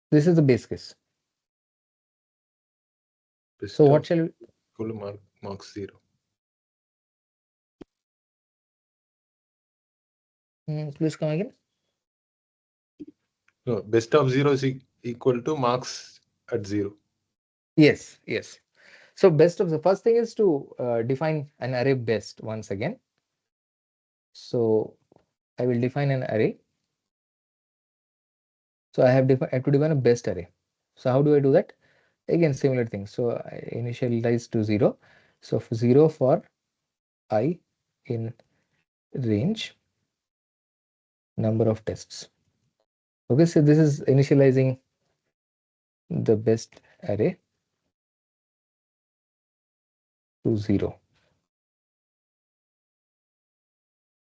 This is the base case. So what shall we? Full marks 0. Please come again. No, best of 0 is equal to marks at 0. Yes, yes. So best of the first thing is to define an array best once again. So I will define an array. So I have to define a best array. So how do I do that? Again, similar thing. So I initialize to 0. So 0 for I in range number of tests. Okay, so this is initializing the best array to 0.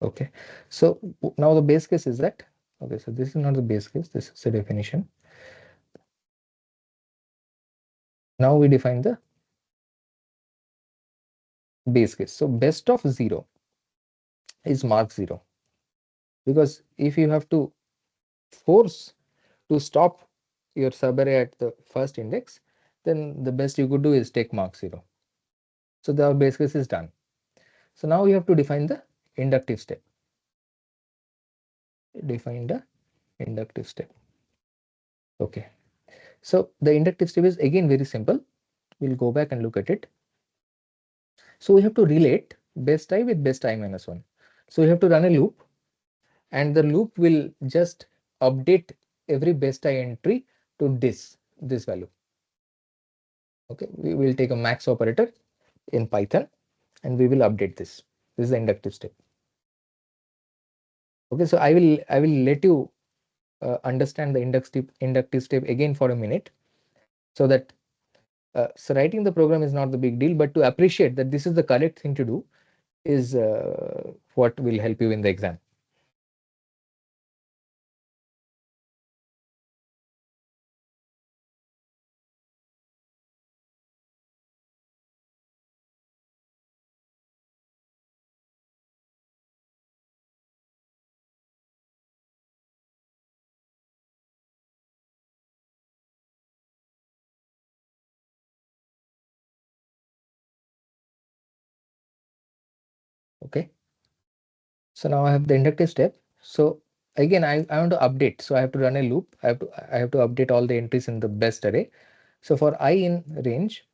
Okay, so now the base case is that. Okay, so this is not the base case, this is the definition. Now we define the base case. So best of 0 is mark 0, because if you have to force to stop your subarray at the first index, then the best you could do is take mark 0. So the base case is done. So now we have to define the inductive step. Define the inductive step. Okay. So the inductive step is again very simple. We'll go back and look at it. So we have to relate best I with best I minus 1. So we have to run a loop, and the loop will just update every best I entry to this value. Okay, we will take a max operator in Python and we will update this. This is the inductive step. Okay, so I will let you understand the inductive step again for a minute, so that so writing the program is not the big deal, but to appreciate that this is the correct thing to do is what will help you in the exam. Okay, so now I have the inductive step. So again, I want to update, so I have to run a loop. I have to update all the entries in the best array. So for I in range,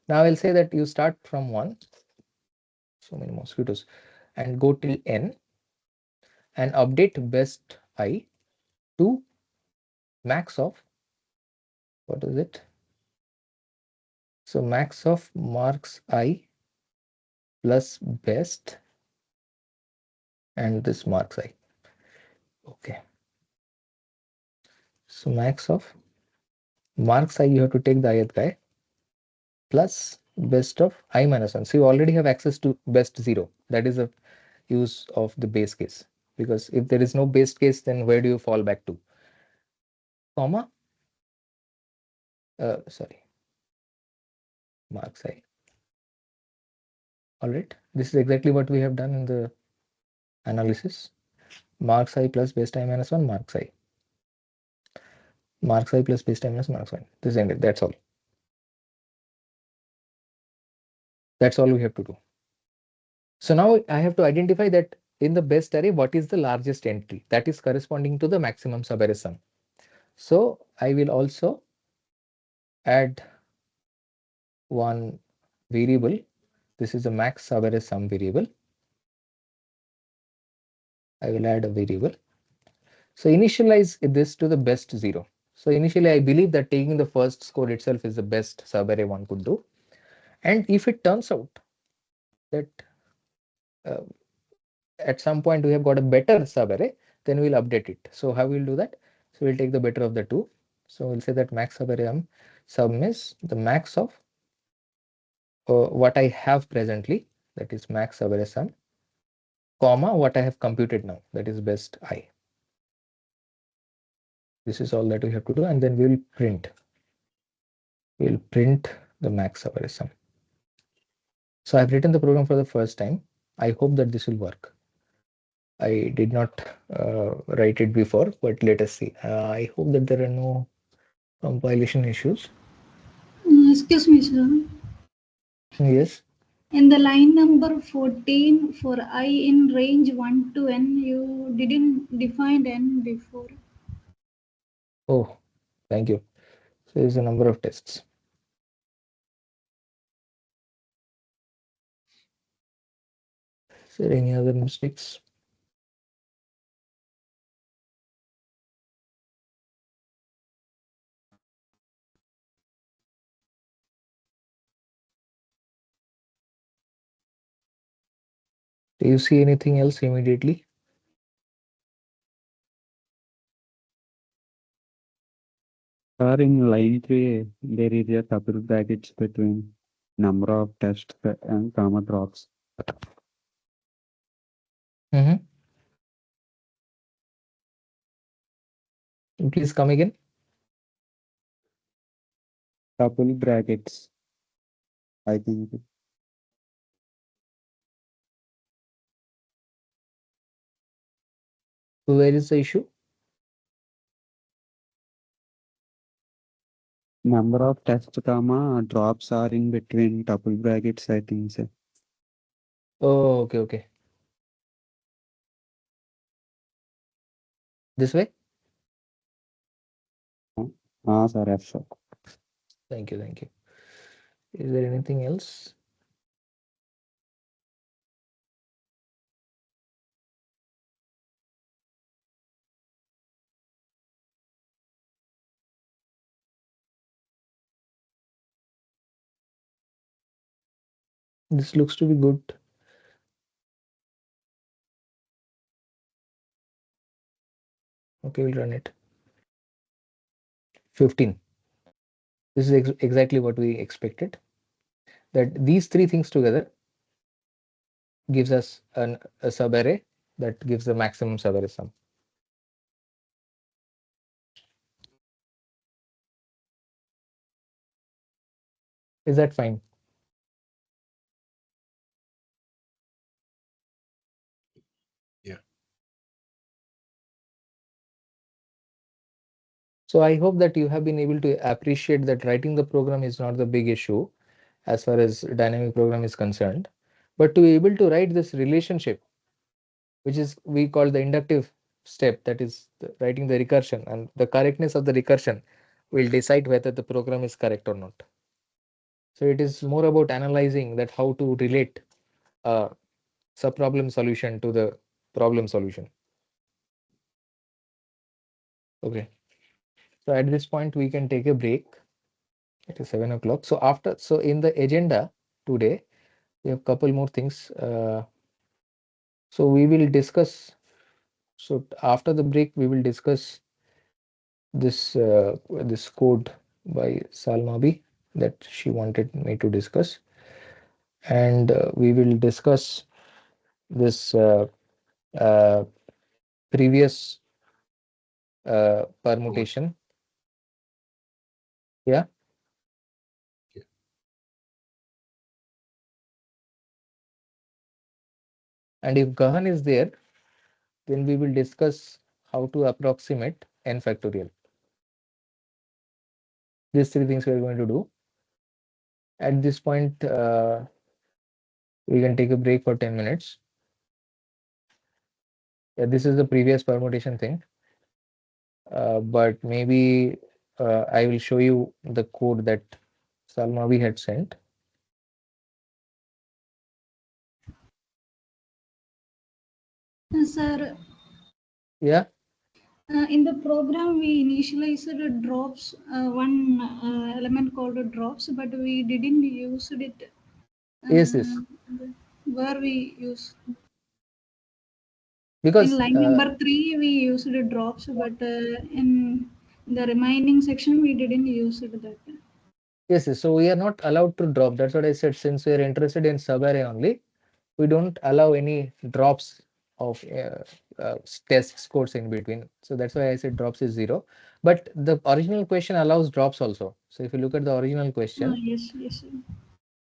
now I'll say that you start from 1, so many mosquitoes, and go till n, and update best I to max of, what is it? So max of marks I plus best and this marks I. Okay. So max of marks I, you have to take the ith guy plus best of I minus 1. So you already have access to best 0. That is a use of the base case, because if there is no base case, then where do you fall back to? Comma, sorry, marks I. All right, this is exactly what we have done in the analysis. Marks I plus best I minus 1, marks I. Marks I plus best I minus marks 1. This is ended. That's all. That's all we have to do. So now I have to identify that in the best array, what is the largest entry that is corresponding to the maximum subarray sum. So I will also add one variable. This is a max subarray sum variable. I will add a variable. So initialize this to the best 0. So initially I believe that taking the first score itself is the best subarray one could do. And if it turns out that uh, at some point we have got a better subarray, then we'll update it. So how we'll do that? So we'll take the better of the two. So we'll say that max subarray sum is the max of what I have presently, that is max subarray sum, comma what I have computed now, that is best I. This is all that we have to do, and then we'll print. We'll print the max subarray sum. So I've written the program for the first time. I hope that this will work. I did not write it before, but let us see. I hope that there are no compilation issues. Excuse me, sir. Yes. In the line number 14 for I in range 1 to n, you didn't define n before. Oh, thank you. So there's a number of tests. Is there any other mistakes? Do you see anything else immediately? Sir, in line 3, there is a double brackets between number of tests and comma drops. Mm-hmm. Please come again. Double brackets, I think. So where is the issue? Number of tests, comma, drops are in between double brackets, I think, sir. Oh, okay, okay. This way? Sir, F, sir. Thank you, thank you. Is there anything else? This looks to be good. Okay, we'll run it. 15. This is exactly what we expected. That these three things together gives us a subarray that gives the maximum subarray sum. Is that fine? Yeah. So I hope that you have been able to appreciate that writing the program is not the big issue as far as dynamic program is concerned, but to be able to write this relationship, which is we call the inductive step, that is writing the recursion, and the correctness of the recursion will decide whether the program is correct or not. So it is more about analyzing that how to relate a subproblem solution to the problem solution. Okay. So at this point we can take a break. It is 7 o'clock. So in the agenda today, we have a couple more things. So we will discuss. So after the break, we will discuss this code by Salmabi that she wanted me to discuss, and we will discuss this uh, previous permutation. Yeah. Yeah. And if Gahan is there, then we will discuss how to approximate n factorial. These three things we are going to do. At this point, we can take a break for 10 minutes. Yeah, this is the previous permutation thing, but maybe I will show you the code that Salmavi had sent. Sir, Yeah. in the program we initialized drops, one element called drops, but we didn't use it. Yes, yes. Where we use in Because line number 3 we used drops, but in the remaining section we didn't use it that. yes, yes, so we are not allowed to drop. That's what I said. Since we are interested in subarray only, we don't allow any drops of test scores in between. So that's why I said drops is 0. But the original question allows drops also. So if you look at the original question, Yes, yes.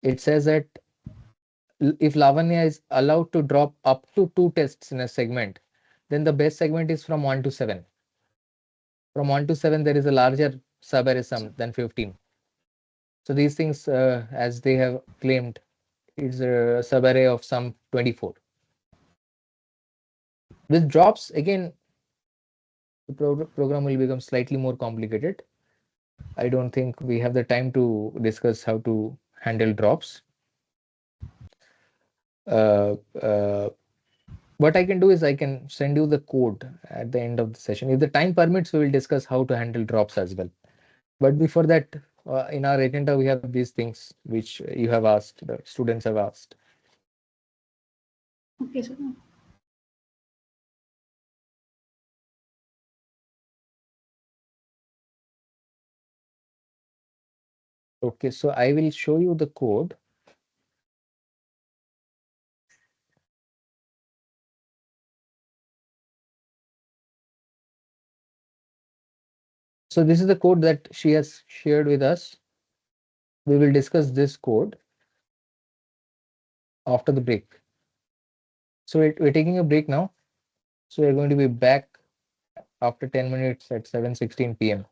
it says that if Lavanya is allowed to drop up to 2 tests in a segment, then the best segment is from 1 to 7. From 1 to 7, there is a larger subarray sum than 15. So these things, as they have claimed, is a subarray of sum 24. With drops, again, the program will become slightly more complicated. I don't think we have the time to discuss how to handle drops. Uh, uh, what I can do is I can send you the code at the end of the session. If the time permits, we will discuss how to handle drops as well. But before that, in our agenda, we have these things which you have asked, the students have asked. Okay, sir. Okay, so I will show you the code. So this is the code that she has shared with us. We will discuss this code after the break. So we're taking a break now. So we're going to be back after 10 minutes at 7:16 p.m.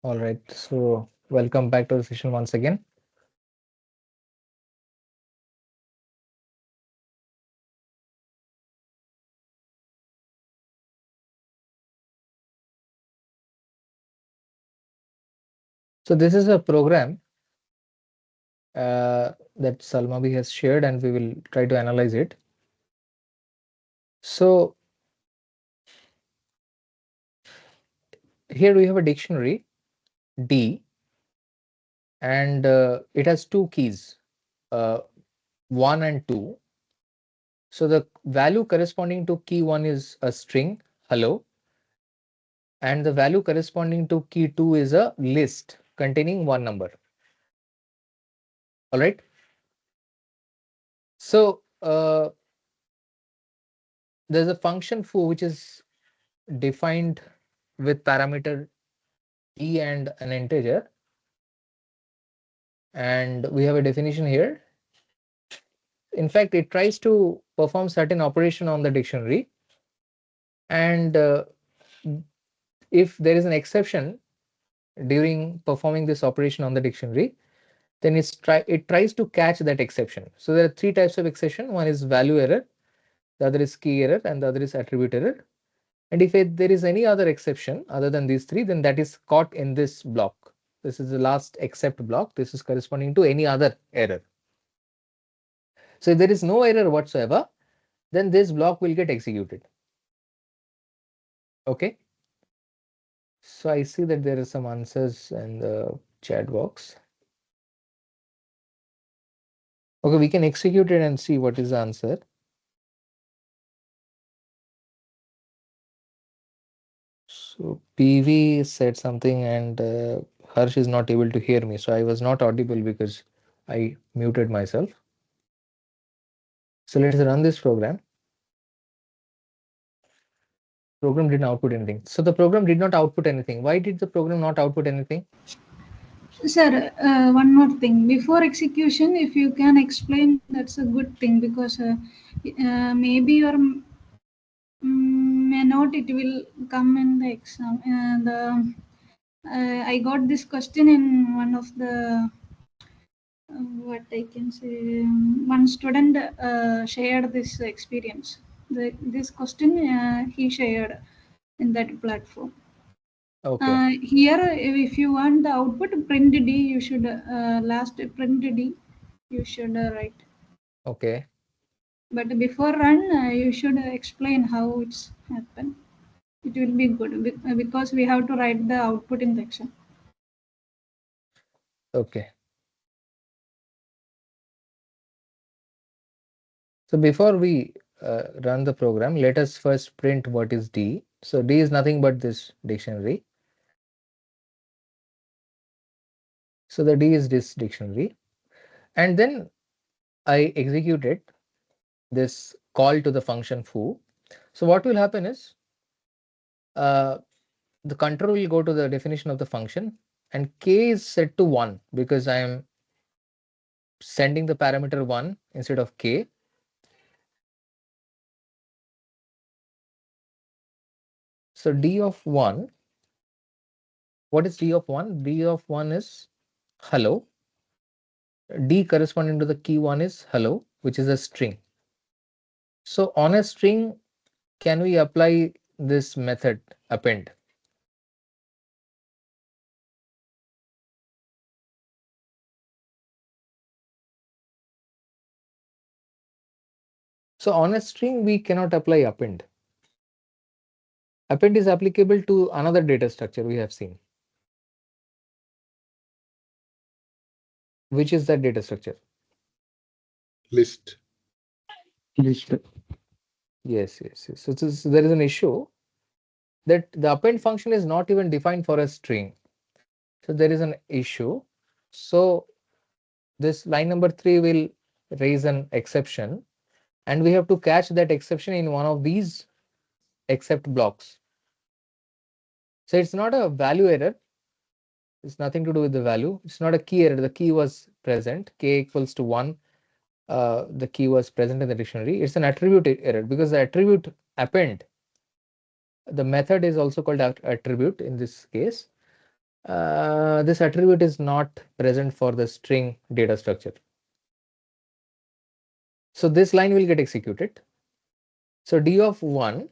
All right, so welcome back to the session once again. So this is a program that Salmabi has shared, and we will try to analyze it. So here we have a dictionary D, and it has two keys, 1 and 2. So the value corresponding to key 1 is a string hello, and the value corresponding to key 2 is a list containing one number. All right. So there's a function foo which is defined with parameter e and an integer, and we have a definition here. In fact, it tries to perform certain operation on the dictionary, and if there is an exception during performing this operation on the dictionary, then it tries to catch that exception. So there are three types of exception. One is value error, the other is key error, and the other is attribute error. And if there is any other exception other than these three, then that is caught in this block. This is the last except block. This is corresponding to any other error. So if there is no error whatsoever, then this block will get executed. Okay. So I see that there are some answers in the chat box. Okay, we can execute it and see what is the answer. So PV said something, and Harsh is not able to hear me. So I was not audible because I muted myself. So let's run this program. Program didn't output anything. So the program did not output anything. Why did the program not output anything? Sir, one more thing. Before execution, if you can explain, that's a good thing because maybe your may not it will come in the exam. And I got this question in one of the what I can say. One student shared this experience. This question he shared in that platform. Okay. Here, if you want the output print D, you should last print D, you should write. Okay. But before run, you should explain how it's happened. It will be good because we have to write the output in the section. Okay. So before we run the program, let us first print what is D. So D is nothing but this dictionary. So the D is this dictionary. And then I executed this call to the function foo. So what will happen is the control will go to the definition of the function, and k is set to 1 because I am sending the parameter 1 instead of k. So d of 1, what is d of 1? D of 1 is hello. D corresponding to the key 1 is hello, which is a string. So on a string, can we apply this method append? So on a string, we cannot apply append. Append is applicable to another data structure we have seen. Which is that data structure? List. List. Yes, yes, yes. So there is an issue that the append function is not even defined for a string. So there is an issue. So this line number 3 will raise an exception, and we have to catch that exception in one of these except blocks. So it's not a value error. It's nothing to do with the value. It's not a key error. The key was present. K equals to 1. The key was present in the dictionary. It's an attribute error because the attribute append, the method is also called attribute in this case. this attribute is not present for the string data structure. So this line will get executed. So d of 1,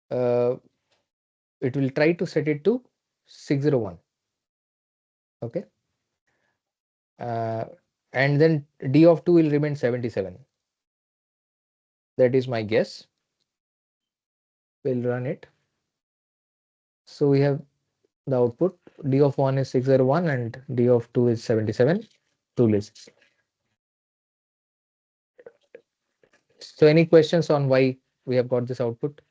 it will try to set it to 601. Okay. And then d of 2 will remain 77. That is my guess. We'll run it. So we have the output. D of 1 is 601 and D of 2 is 77. Two lists. So any questions on why we have got this output?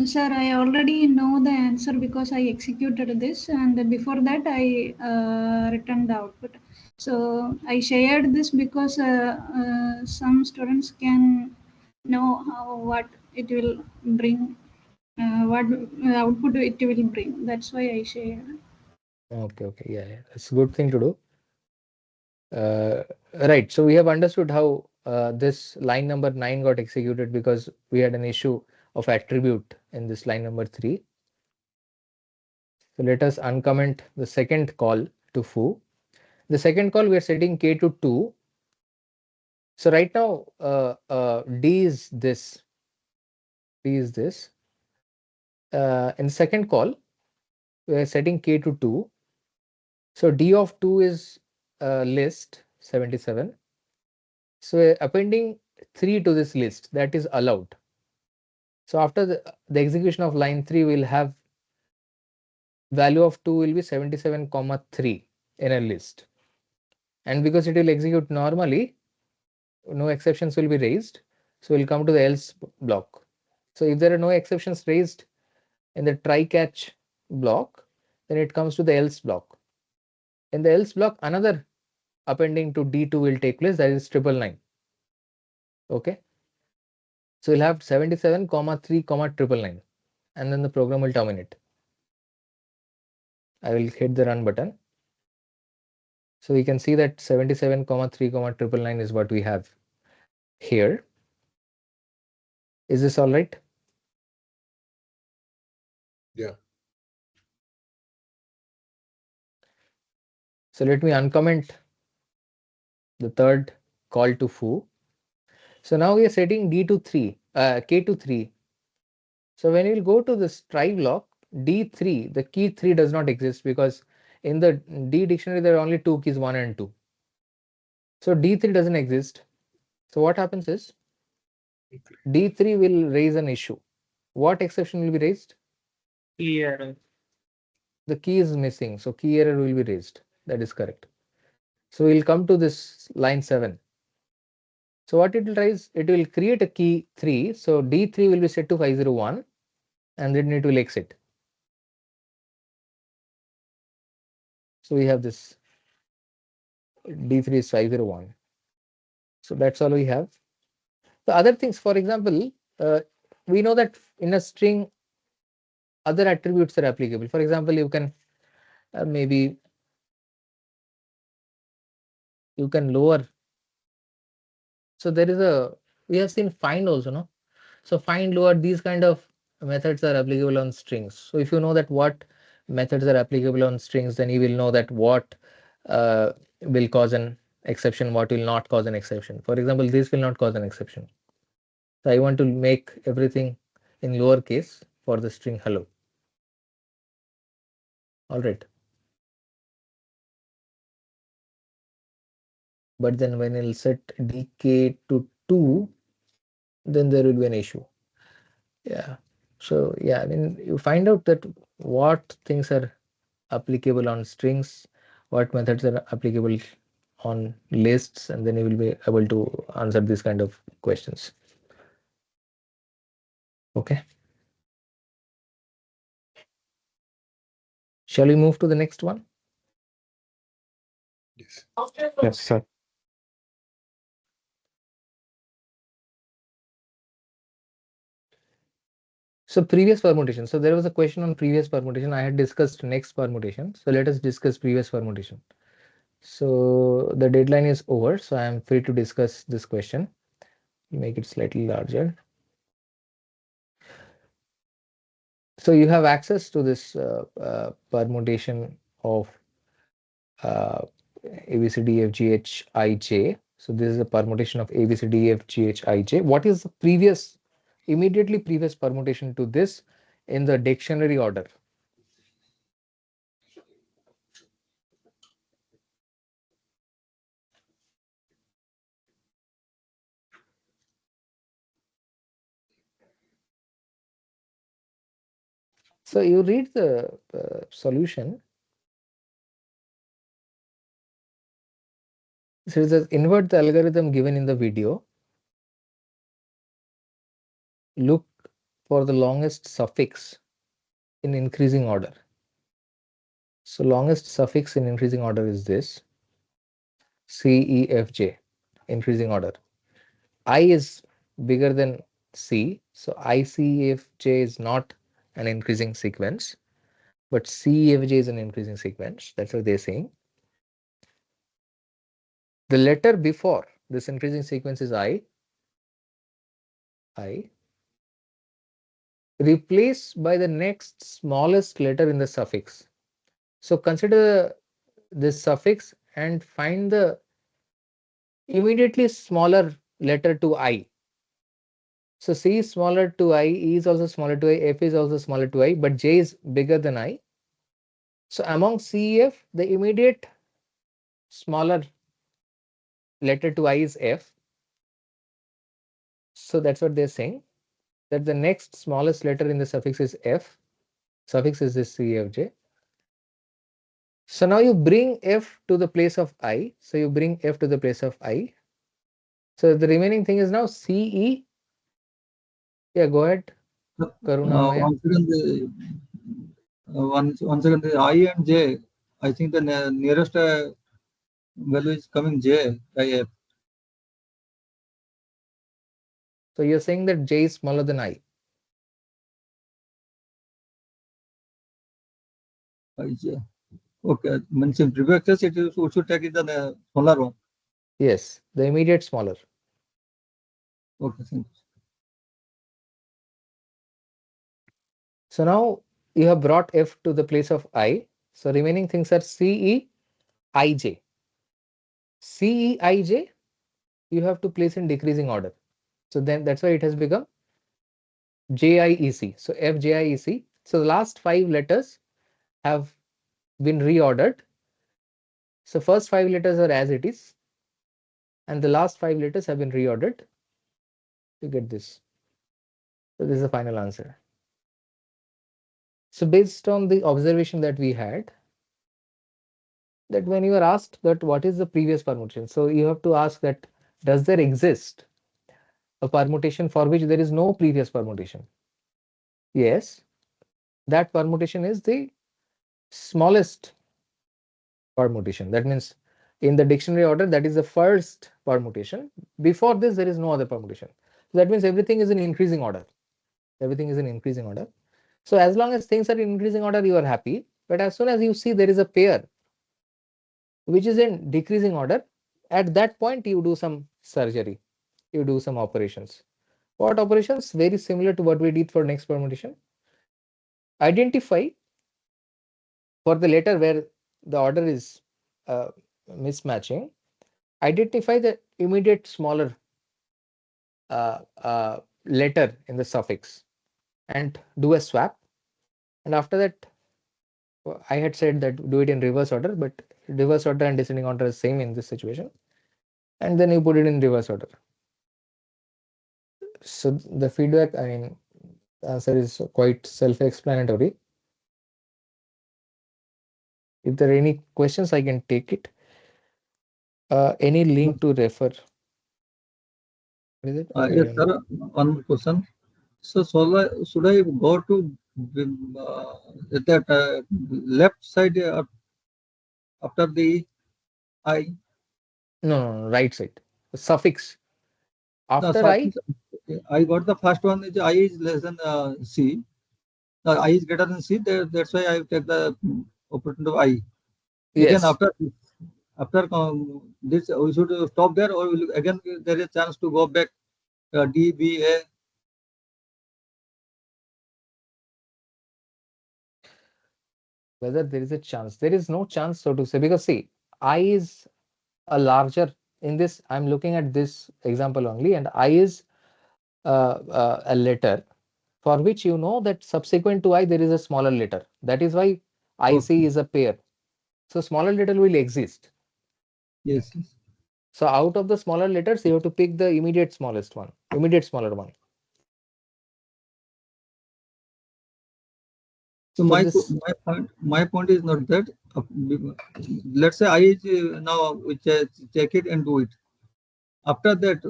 Sir, I already know the answer because I executed this, and before that I returned the output. So I shared this because some students can know what it will bring, what output it will bring. That's why I shared. Okay, yeah, that's a good thing to do. Right, so we have understood how this line number 9 got executed because we had an issue of attribute in this line number 3. So let us uncomment the second call to foo. The second call we are setting k to 2. So right now d is this. In the second call we are setting k to 2. So d of 2 is list 77. So we're appending 3 to this list, that is allowed. So after the execution of line 3, we'll have value of 2 will be 77 comma 3 in a list. And because it will execute normally, no exceptions will be raised. So we'll come to the else block. So if there are no exceptions raised in the try catch block, then it comes to the else block. In the else block, another appending to d2 will take place, that is 999. Okay. So we'll have 77 comma 3 comma 999, and then the program will terminate. I will hit the run button. So we can see that 77 comma 3 comma 999 is what we have here. Is this all right? Yeah. So let me uncomment the third call to foo. So now we are setting d to 3, k to 3. So when you will go to this try block, d3, the key 3 does not exist because in the d dictionary there are only two keys, 1 and 2. So d3 doesn't exist. So what happens is d3 will raise an issue. What exception will be raised? Key error. The key is missing, so key error will be raised. That is correct. So we'll come to this line 7. So what it will raise, it will create a key 3. So d3 will be set to 501 and then it will exit. So we have this d3 is 501. So that's all we have. The other things, for example, we know that in a string other attributes are applicable. For example, you can maybe you can lower. So there is a, we have seen find also, no? So find, lower, these kind of methods are applicable on strings. So if you know that what methods are applicable on strings, then you will know that what will cause an exception, what will not cause an exception. For example, this will not cause an exception. So I want to make everything in lowercase for the string hello. All right. But then when I'll set dk to 2, then there will be an issue. Yeah. So yeah, I mean, you find out that what things are applicable on strings, what methods are applicable on lists, and then you will be able to answer these kind of questions. Okay. Shall we move to the next one? Yes. Yes, sir. So previous permutation. So there was a question on previous permutation. I had discussed next permutation. So let us discuss previous permutation. So the deadline is over. So I am free to discuss this question. Make it slightly larger. So you have access to this permutation of ABCDFGHIJ. So this is a permutation of ABCDFGHIJ. What is the previous, immediately previous permutation to this in the dictionary order? So you read the solution. So it says invert the algorithm given in the video. Look for the longest suffix in increasing order. So longest suffix in increasing order is this C, E, F, J, increasing order. I is bigger than C, so I, C, F, J is not an increasing sequence, but C, F, J is an increasing sequence. That's what they're saying. The letter before this increasing sequence is I. Replaced by the next smallest letter in the suffix. So consider this suffix and find the immediately smaller letter to I. So C is smaller to I, E is also smaller to I, F is also smaller to I, but J is bigger than I. So among C, E, F, the immediate smaller letter to I is F. So that's what they're saying, that the next smallest letter in the suffix is F. Suffix is this C, F, J. So now you bring F to the place of I. So you bring F to the place of I. So the remaining thing is now C, E. Yeah, go ahead, Karunamaya. One second, the I and J, I think the nearest value is coming J by F. So you're saying that J is smaller than I. J. Okay, means in previous case it is, we should take it the smaller one. Yes, the immediate smaller. Okay, thank you. So now you have brought F to the place of I. So remaining things are C, E, I, J. C, E, I, J, you have to place in decreasing order. So then that's why it has become J, I, E, C. So F, J, I, E, C. So the last 5 letters have been reordered. So first 5 letters are as it is, and the last 5 letters have been reordered to get this. So this is the final answer. So based on the observation that we had, that when you are asked that what is the previous permutation, so you have to ask that does there exist a permutation for which there is no previous permutation? Yes, that permutation is the smallest permutation. That means in the dictionary order, that is the first permutation. Before this, there is no other permutation. So that means everything is in increasing order. Everything is in increasing order. So as long as things are in increasing order, you are happy. But as soon as you see there is a pair which is in decreasing order, at that point you do some surgery, you do some operations. What operations? Very similar to what we did for next permutation. Identify for the letter where the order is mismatching, identify the immediate smaller letter in the suffix and do a swap. And after that, I had said that do it in reverse order, but reverse order and descending order is same in this situation. And then you put it in reverse order. So the feedback, I mean, the answer is quite self-explanatory. If there are any questions, I can take it. Any link to refer? What is it? Yes, sir. One more question. So should I go to that left side after the I? No, right side. The suffix. The After I, suffix, I got the first one is I is less than C. I is greater than C. That's why I take the operator of I. Again yes. after this, we should stop there, or will, again there is a chance to go back D, B, A. Whether there is a chance. There is no chance, so to say, because see, I is a larger in this. I'm looking at this example only, and I is a letter for which you know that subsequent to I there is a smaller letter. That is why IC Okay. is a pair. So smaller letter will exist. Yes. Yes. So out of the smaller letters, you have to pick the immediate smallest one, immediate smaller one. So So this, my point is not that. Let's say I is now we check it and do it. After that,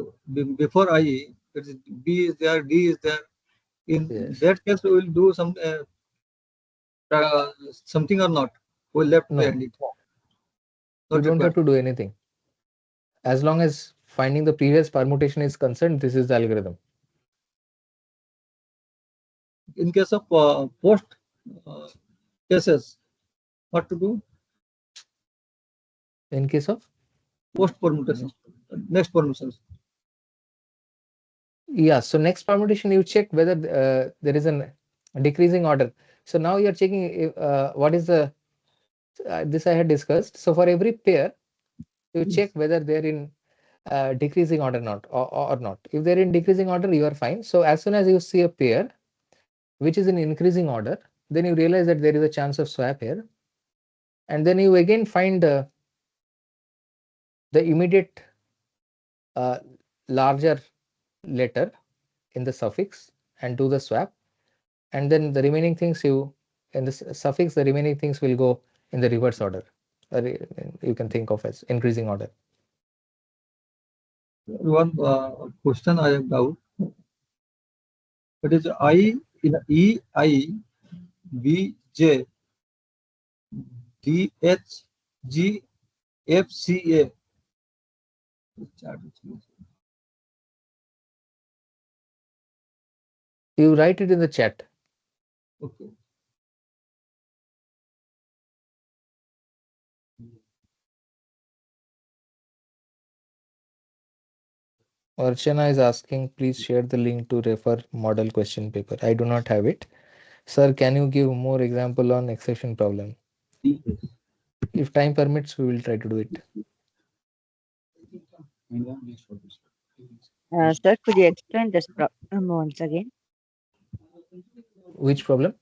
before I, it is B is there, D is there. In yes, that case, we will do something or not. We left no, behind it. you Not don't have required. to do anything. As long as finding the previous permutation is concerned, this is the algorithm. In case of post uh, cases, what to do? In case of, Post permutation, next permutation. yeah, so next permutation you check whether there is a decreasing order. So now you are checking what is the this I had discussed. So for every pair, you check whether they're in decreasing order or not. If they're in decreasing order, you are fine. So as soon as you see a pair which is in increasing order, then you realize that there is a chance of swap here, and then you again find the immediate uh, larger letter in the suffix and do the swap, and then the remaining things you in the suffix, the remaining things will go in the reverse order, or you can think of as increasing order. One question I have doubt. It is I in E I B J D H G F C A. You write it in the chat. Okay. Archana is asking, please share the link to refer model question paper. I do not have it. Sir, can you give more example on exception problem? If time permits, we will try to do it. Sir, could you explain this problem once again? Which problem?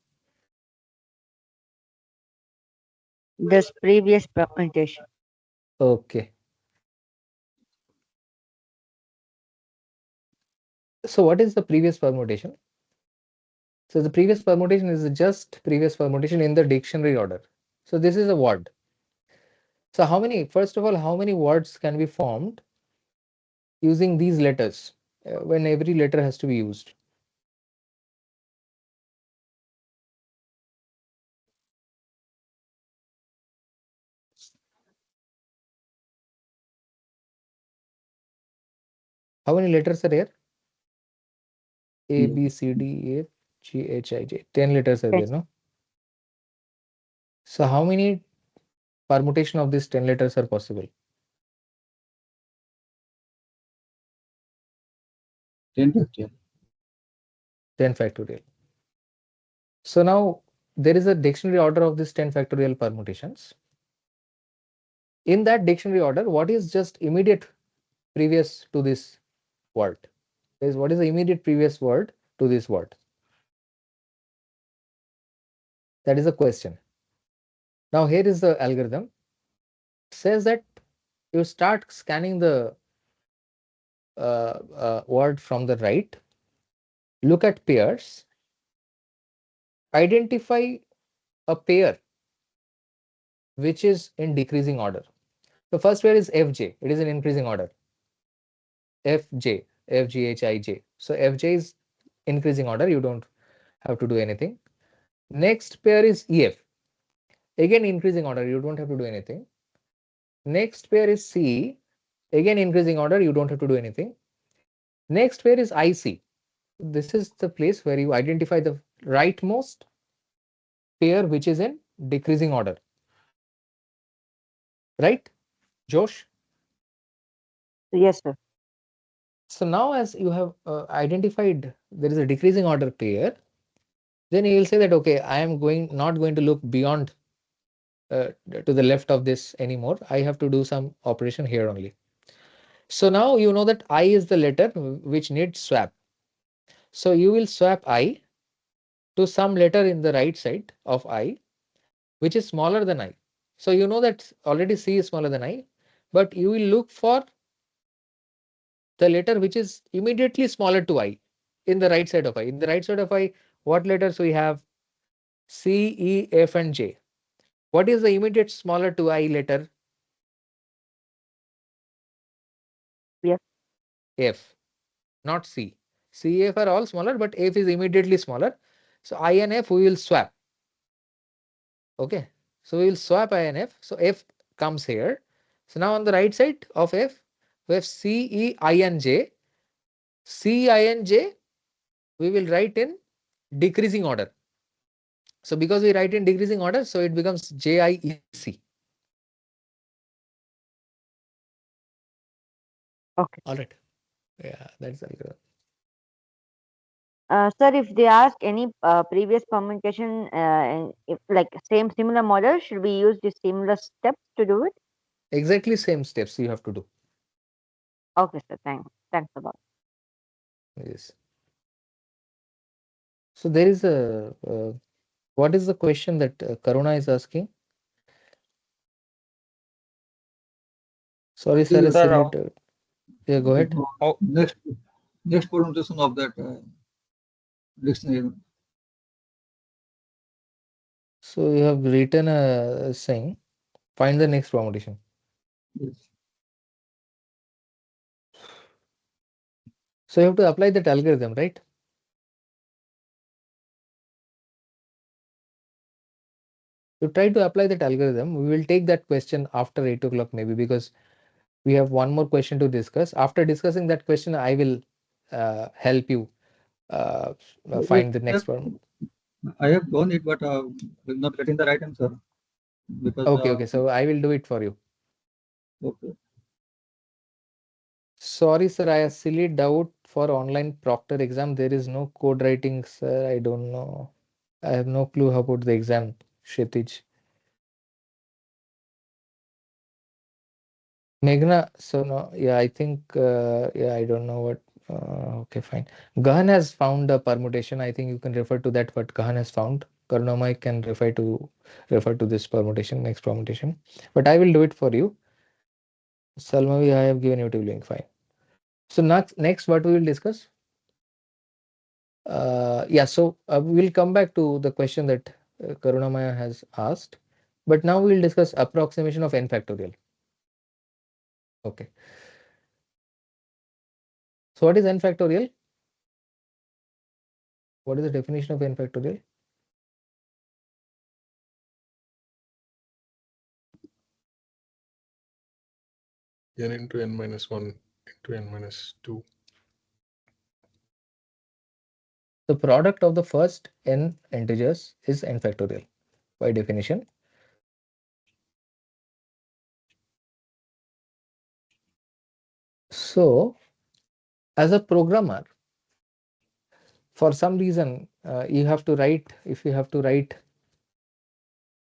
This previous presentation. Okay. So what is the previous permutation? So the previous permutation is just previous permutation in the dictionary order. So this is a word. So how many, first of all, how many words can be formed using these letters when every letter has to be used? How many letters are here? A, B, C, D, E, F, G, H, I, J. 10 letters are there, no? So how many permutation of these 10 letters are possible? 10 factorial. 10 factorial. So now there is a dictionary order of these 10 factorial permutations. In that dictionary order, what is just immediate previous to this word? Is what is the immediate previous word to this word? That is the question. Now here is the algorithm. It says that you start scanning the word from the right, look at pairs, identify a pair which is in decreasing order. The first pair is FJ. It is in increasing order. FJ, FGHIJ. So FJ is increasing order. You don't have to do anything. Next pair is EF. Again increasing order. You don't have to do anything. Next pair is CE. Again increasing order. You don't have to do anything. Next pair is IC. This is the place where you identify the rightmost pair which is in decreasing order. Right, Josh? Yes, sir. So now as you have identified there is a decreasing order pair, then you will say that, okay, I am not going to look beyond to the left of this anymore. I have to do some operation here only. So now you know that I is the letter which needs swap. So you will swap I to some letter in the right side of I, which is smaller than I. So you know that already C is smaller than I, but you will look for the letter which is immediately smaller to I in the right side of I. In the right side of I, what letters we have? C, E, F, and J. What is the immediate smaller to I letter? Yes. F, not C. C, F are all smaller, but F is immediately smaller. So I and F we will swap. Okay. So we will swap I and F. So F comes here. So now on the right side of F, we have C, E, I, and J. C, I, and J we will write in decreasing order. So because we write in decreasing order, so it becomes J, I, E, C. Okay. All right. Yeah, that's algorithm. Sir, if they ask any previous permutation, if like same similar model, should we use the similar steps to do it? Exactly same steps you have to do. Okay, sir. Thanks. Thanks a lot. Yes. So there is a what is the question that Karuna is asking? Sorry, sir, I Sir, silly. Yeah, go ahead. Oh, next permutation of that dictionary. So you have written a saying, find the next permutation. Yes. So you have to apply that algorithm, right? You try to apply that algorithm. We will take that question after 8 o'clock maybe, because we have one more question to discuss. After discussing that question, I will help you uh, Yes, find the yes, next one. I have done it, but not getting the right answer because Okay, okay. So I will do it for you. okay. Sorry, sir, I have silly doubt for online proctor exam. There is no code writing, sir. I don't know. I have no clue about the exam, Kshitij. Meghna, so no, yeah, I think, yeah, I don't know what. Okay, fine. Gahan has found a permutation. I think you can refer to that. What Gahan has found. Karunamai can refer to this permutation, next permutation. But I will do it for you. Salmavi, I have given you to link. Fine. So next, what we will discuss? Yeah, so we'll come back to the question that Karunamaya has asked, but now we'll discuss approximation of n factorial. Okay. So what is n factorial? What is the definition of n factorial? N into n minus 1 into n minus 2. The product of the first n integers is n factorial by definition. So as a programmer, for some reason, you have to write, if you have to write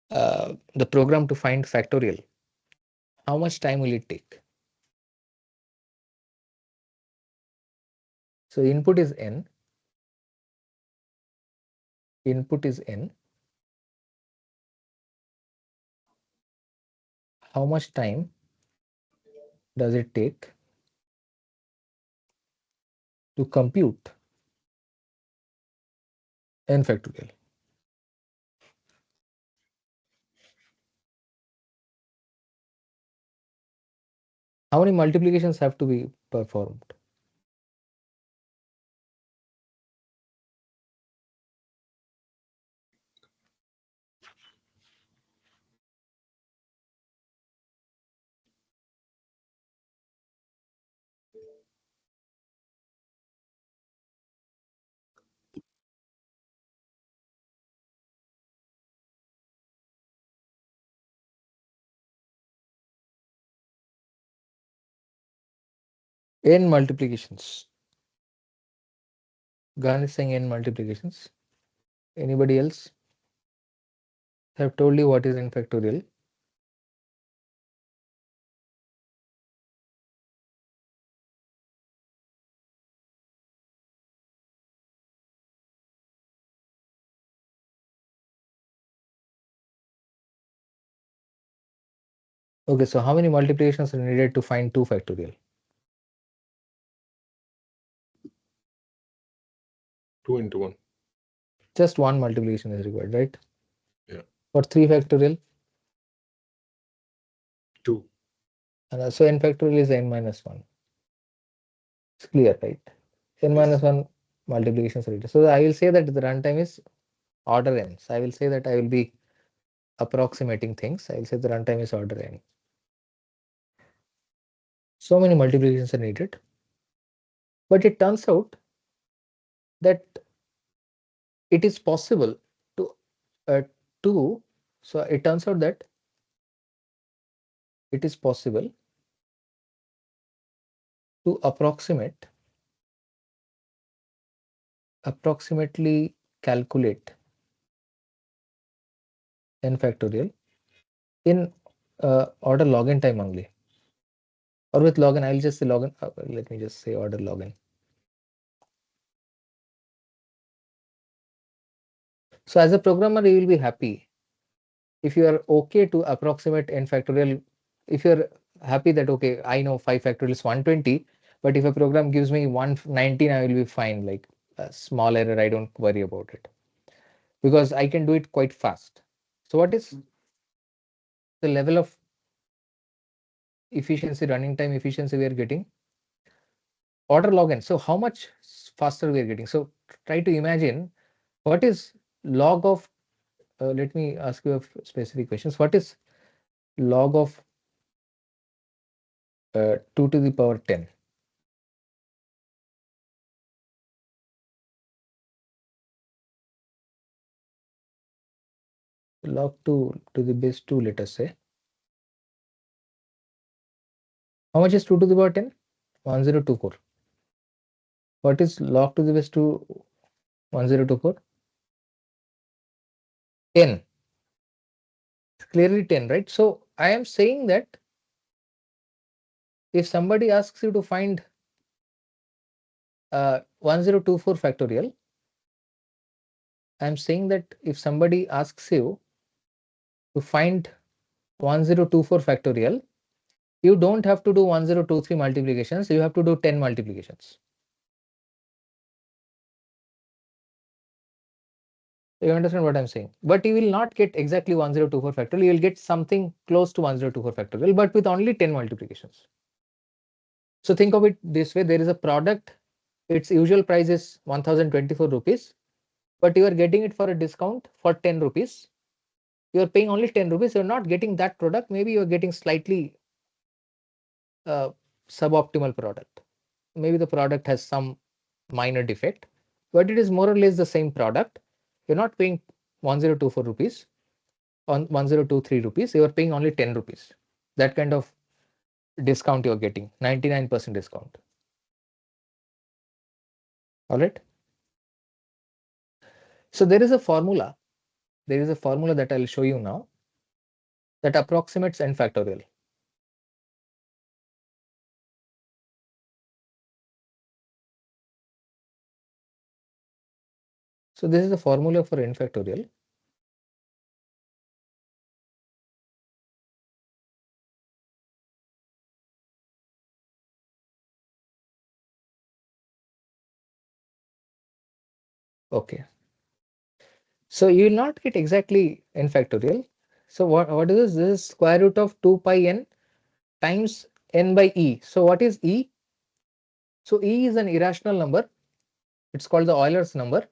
the program to find factorial, how much time will it take? So input is n, input is n. How much time does it take to compute n factorial? How many multiplications have to be performed? N multiplications. Gan is saying n multiplications. Anybody else have told you what is n factorial? Okay, so how many multiplications are needed to find 2 factorial? 2 into 1. Just one multiplication is required, right? Yeah. For 3 factorial? 2. And so n factorial is n minus 1. It's clear, right? N minus 1 multiplications are needed. So I will say that the runtime is order n. So I will say that I will be approximating things. I will say the runtime is order n. So many multiplications are needed. But it turns out that it is possible to to so it turns out that it is possible to approximately calculate n factorial in order log n time only, or with log n. I'll just say log n. Let me just say order log n. So as a programmer, you will be happy if you are okay to approximate n factorial. If you're happy that okay, I know 5 factorial is 120, but if a program gives me 119, I will be fine. Like a small error, I don't worry about it because I can do it quite fast. So what is the level of efficiency, running time efficiency we are getting? Order log n. So how much faster we are getting? So try to imagine what is log of. Let me ask you a specific questions. What is log of 2 to the power 10? Log 2 to the base 2, let us say. How much is 2 to the power 10? 1024. What is log to the base 2 1024? 10. It's clearly 10, right? So I am saying that if somebody asks you to find 1024 factorial, I am saying that if somebody asks you to find 1024 factorial, you don't have to do 1023 multiplications, you have to do 10 multiplications. You understand what I'm saying? But you will not get exactly 1024 factorial, you will get something close to 1024 factorial, but with only 10 multiplications. So think of it this way, there is a product, its usual price is 1024 rupees, but you are getting it for a discount for 10 rupees. You are paying only 10 rupees, you are not getting that product, maybe you are getting slightly suboptimal product. Maybe the product has some minor defect, but it is more or less the same product. You're not paying 1024 rupees on 1023 rupees, you are paying only 10 rupees. That kind of discount you're getting, 99% discount. All right. So there is a formula. There is a formula that I'll show you now that approximates n factorial. So this is the formula for n factorial. Okay. So you will not get exactly n factorial. So what is this? This is square root of 2 pi n times n by e. So what is e? So e is an irrational number. It's called the Euler's number.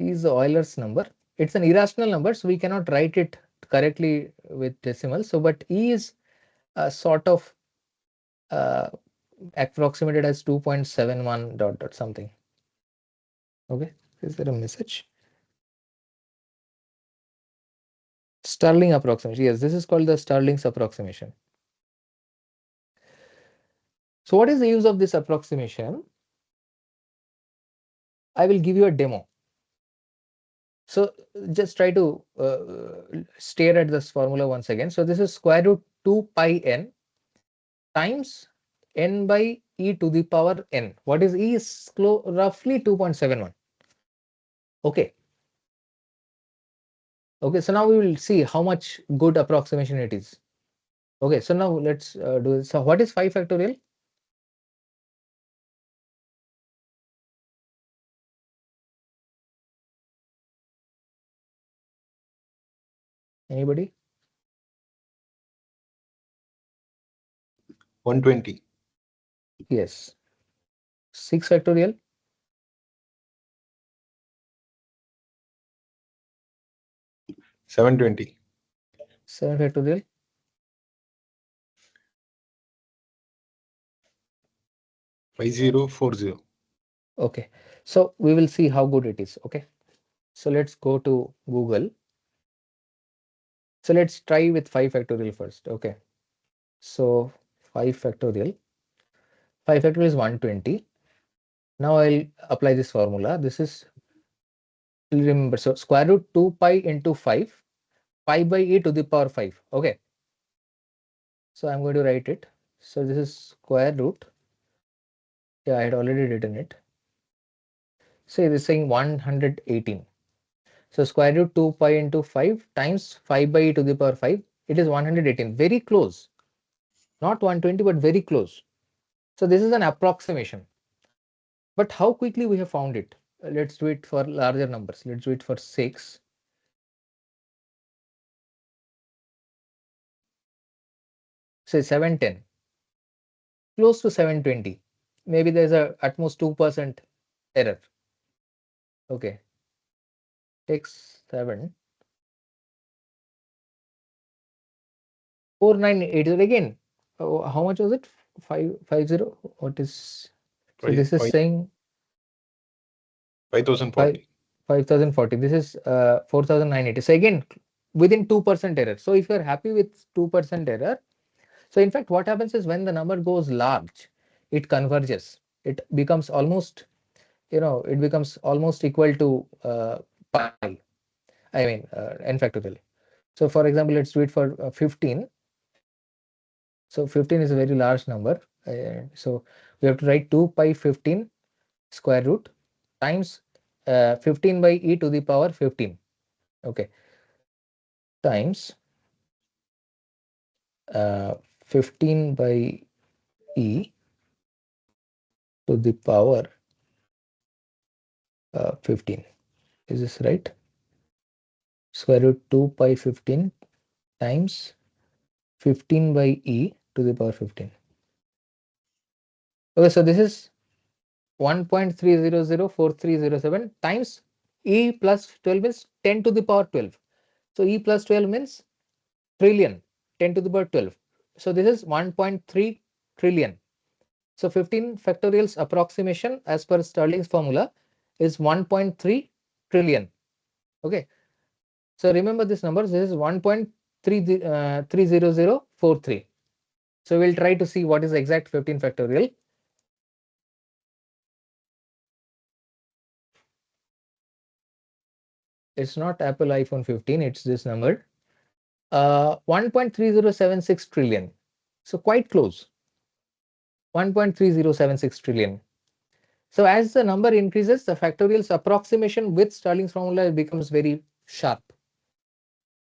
E is the Euler's number. It's an irrational number, so we cannot write it correctly with decimals. So, but e is sort of uh, approximated as 2.71 dot dot something. Okay, is there a message? Stirling approximation. Yes, this is called the Stirling's approximation. So what is the use of this approximation? I will give you a demo. So just try to stare at this formula once again. So this is square root 2 pi n times n by e to the power n. What is e? Is roughly 2.71. Okay. Okay, so now we will see how much good approximation it is. Okay, so now let's do this. So what is 5 factorial? Anybody? 120. Yes. 6 factorial? 720. 7 factorial? 5040. Okay, so we will see how good it is. Okay, so let's go to Google. So let's try with 5 factorial first. Okay, so 5 factorial. 5 factorial is 120. Now I'll apply this formula. This is, remember, so square root 2 pi into 5, pi by e to the power 5. Okay, so I'm going to write it. So this is square root. Yeah, I had already written it. So it is saying 118. So square root 2 pi into 5 times 5 by e to the power 5. It is 118. Very close. Not 120, but very close. So this is an approximation. But how quickly we have found it? Let's do it for larger numbers. Let's do it for 6. Say 710. Close to 720. Maybe there's a at most 2% error. Okay. Takes 7. 4980 again. How much was it? 550. What is, so this is saying 5040. 5040. This is 4980. So again, within 2% error. So if you're happy with 2% error, so in fact, what happens is when the number goes large, it converges. It becomes almost, it becomes almost equal to pi. I mean, n factorial. So for example, let's do it for 15. So 15 is a very large number. So we have to write 2 pi 15 square root times 15 by e to the power 15. Okay, times 15 by e to the power 15. Is this right? Square root 2 pi 15 times 15 by e to the power 15. Okay, so this is 1.3004307 times e plus 12 means 10 to the power 12. So e plus 12 means trillion, 10 to the power 12. So this is 1.3 trillion. So 15 factorial's approximation as per Stirling's formula is 1.3 trillion. Okay. So remember this number. This is 1.30043. So we'll try to see what is the exact 15 factorial. It's not Apple iPhone 15. It's this number. 1.3076 trillion. So quite close. 1.3076 trillion. So as the number increases, the factorial's approximation with Stirling's formula becomes very sharp.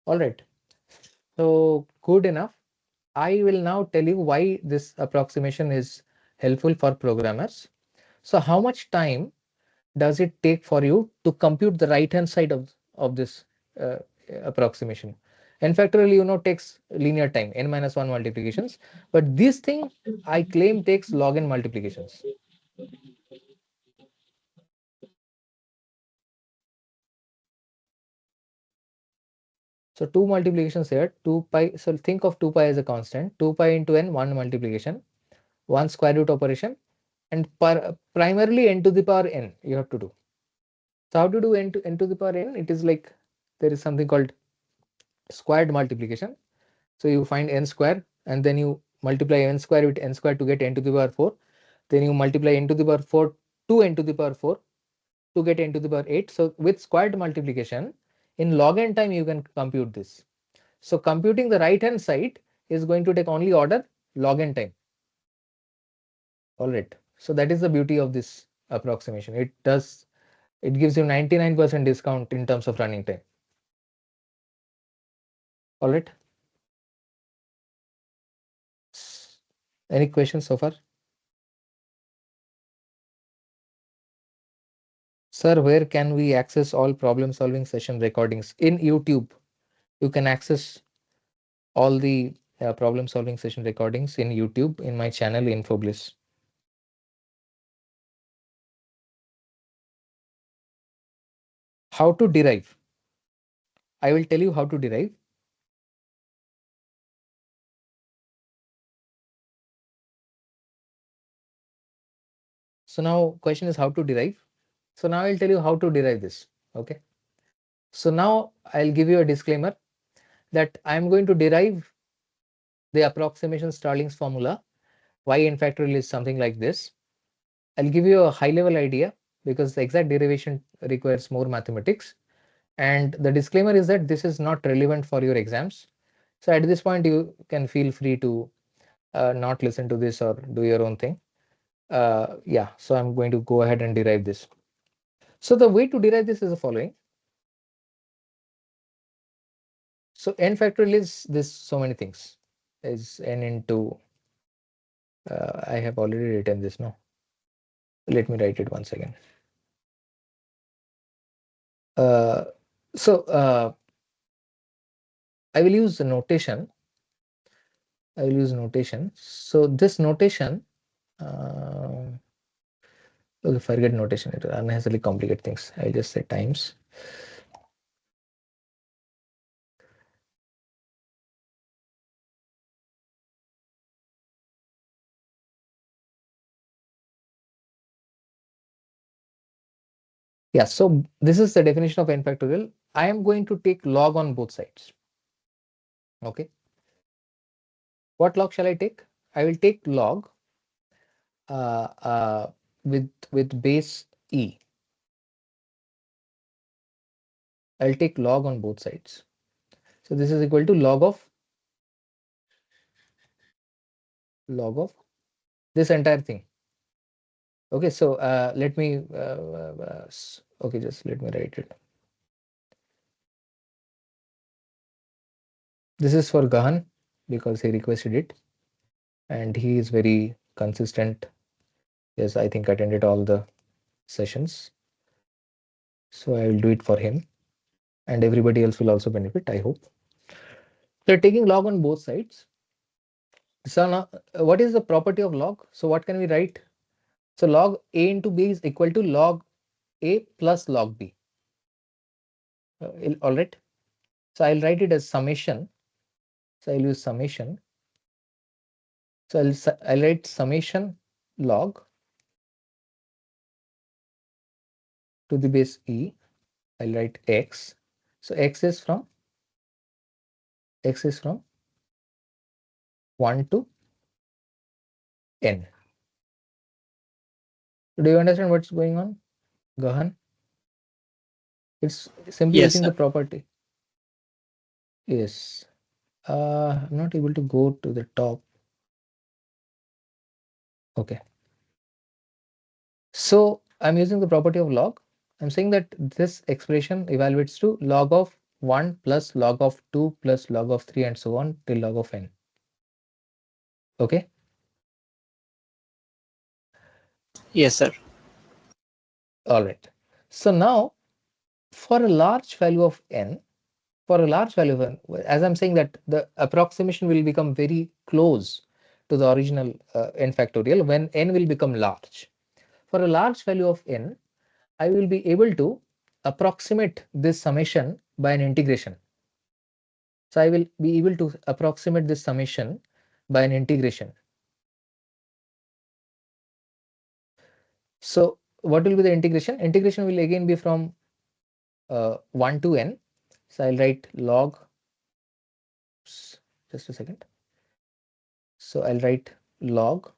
All right. So good enough. I will now tell you why this approximation is helpful for programmers. So how much time does it take for you to compute the right hand side of this uh, approximation? N factorial, takes linear time, n minus 1 multiplications. But this thing I claim takes log n multiplications. So 2 multiplications here, 2 pi. So think of 2 pi as a constant. 2 pi into n, 1 multiplication, 1 square root operation, and primarily n to the power n you have to do. So how to do n to the power n? It is like there is something called squared multiplication. So you find n square and then you multiply n square with n square to get n to the power 4. Then you multiply n to the power 4 to n to the power 4 to get n to the power 8. So with squared multiplication, in log n time you can compute this. So computing the right hand side is going to take only order log n time. All right. So that is the beauty of this approximation. It gives you 99% discount in terms of running time. All right. Any questions so far? Sir, where can we access all problem solving session recordings? In YouTube, you can access all the problem solving session recordings in YouTube in my channel InfoBliss. How to derive? I will tell you how to derive. So now question is how to derive. So now I'll tell you how to derive this. Okay. So now I'll give you a disclaimer that I'm going to derive the approximation Stirling's formula. Y n factorial is something like this. I'll give you a high level idea because the exact derivation requires more mathematics. And the disclaimer is that this is not relevant for your exams. So at this point, you can feel free to not listen to this or do your own thing. Yeah, so I'm going to go ahead and derive this. So the way to derive this is the following. So n factorial is this so many things is n into I have already written this now. Let me write it once again. So I will use the notation. I will use notation. So this notation, okay, forget notation. It unnecessarily complicate things. I just say times. Yeah, so this is the definition of n factorial. I am going to take log on both sides. Okay. What log shall I take? I will take log with base e. I'll take log on both sides. So this is equal to log of this entire thing. Okay, so let me okay, just let me write it. This is for Gahan because he requested it and he is very consistent. Yes, I think attended all the sessions. So I will do it for him and everybody else will also benefit, I hope. So taking log on both sides. So now what is the property of log? So what can we write? So log a into b is equal to log a plus log b. All right. So I'll write it as summation. So I'll use summation. So I'll write summation log to the base e. I'll write x. So x is from 1 to n. Do you understand what's going on, Gahan? It's simply Yes, using sir. the property. Yes. I'm not able to go to the top. Okay. So I'm using the property of log. I'm saying that this expression evaluates to log of 1 plus log of 2 plus log of 3 and so on till log of n. Okay. Yes, sir. All right. So now for a large value of n, as I'm saying that the approximation will become very close to the original n factorial when n will become large. For a large value of n, I will be able to approximate this summation by an integration. So I will be able to approximate this summation by an integration. So what will be the integration? Integration will again be from 1 to n. So I'll write log, just a second. So I'll write log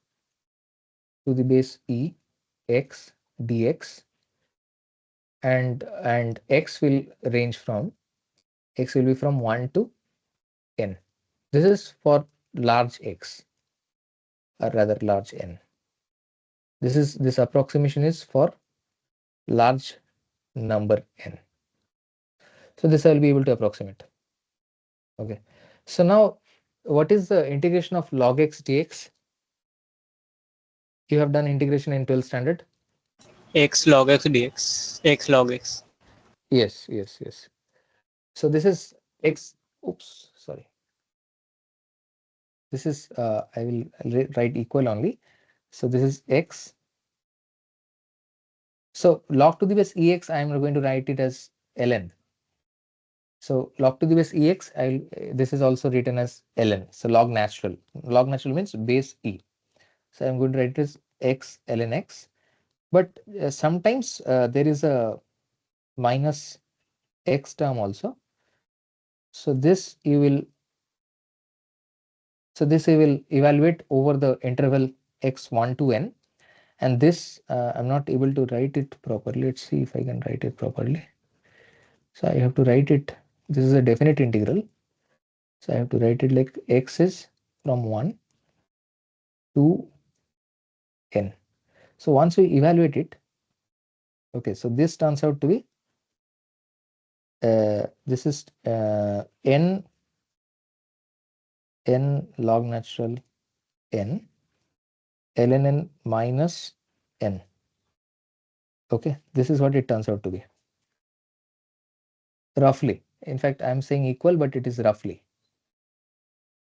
to the base e x dx and x will range from x will be from 1 to n. This is for large x or rather large n. This approximation is for large number n. So this I will be able to approximate. Okay. So now, what is the integration of log x dx? You have done integration in 12th standard? X log x dx. X log x. Yes, yes, yes. So this is x, oops, sorry. This is, I will write equal only. So this is x. So log to the base ex, I am going to write it as ln. So log to the base ex, this is also written as ln. So log natural. Log natural means base e. So I'm going to write it as x ln x. But sometimes there is a minus x term also. So this you will evaluate over the interval x1 to n, and this I'm not able to write it properly. Let's see if I can write it properly. So I have to write it. This is a definite integral. So I have to write it like x is from 1 to n. So once we evaluate it, okay, so this turns out to be this is n log natural n ln n minus n. Okay, this is what it turns out to be. Roughly. In fact, I'm saying equal, but it is roughly.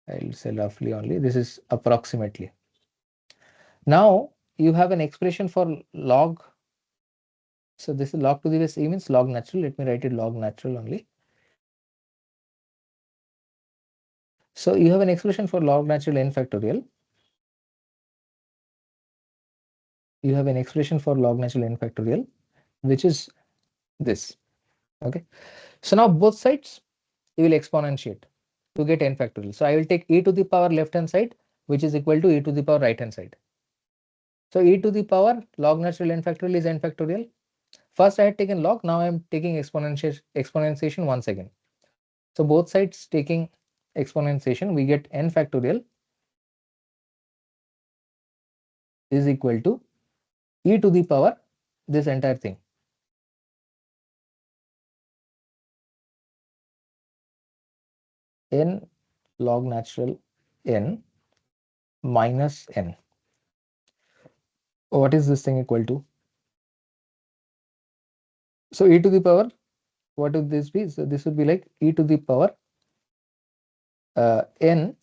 I'll say roughly only. This is approximately. Now you have an expression for log. So this is log to the base e means log natural. Let me write it log natural only. So you have an expression for log natural n factorial. You have an expression for log natural n factorial, which is this. Okay. So now both sides you will exponentiate to get n factorial. So I will take e to the power left hand side, which is equal to e to the power right hand side. So e to the power log natural n factorial is n factorial. First I had taken log, now I am taking exponentiation once again. So both sides taking exponentiation, we get n factorial is equal to e to the power this entire thing. N log natural n minus n. What is this thing equal to? So e to the power, what would this be? So this would be like e to the power n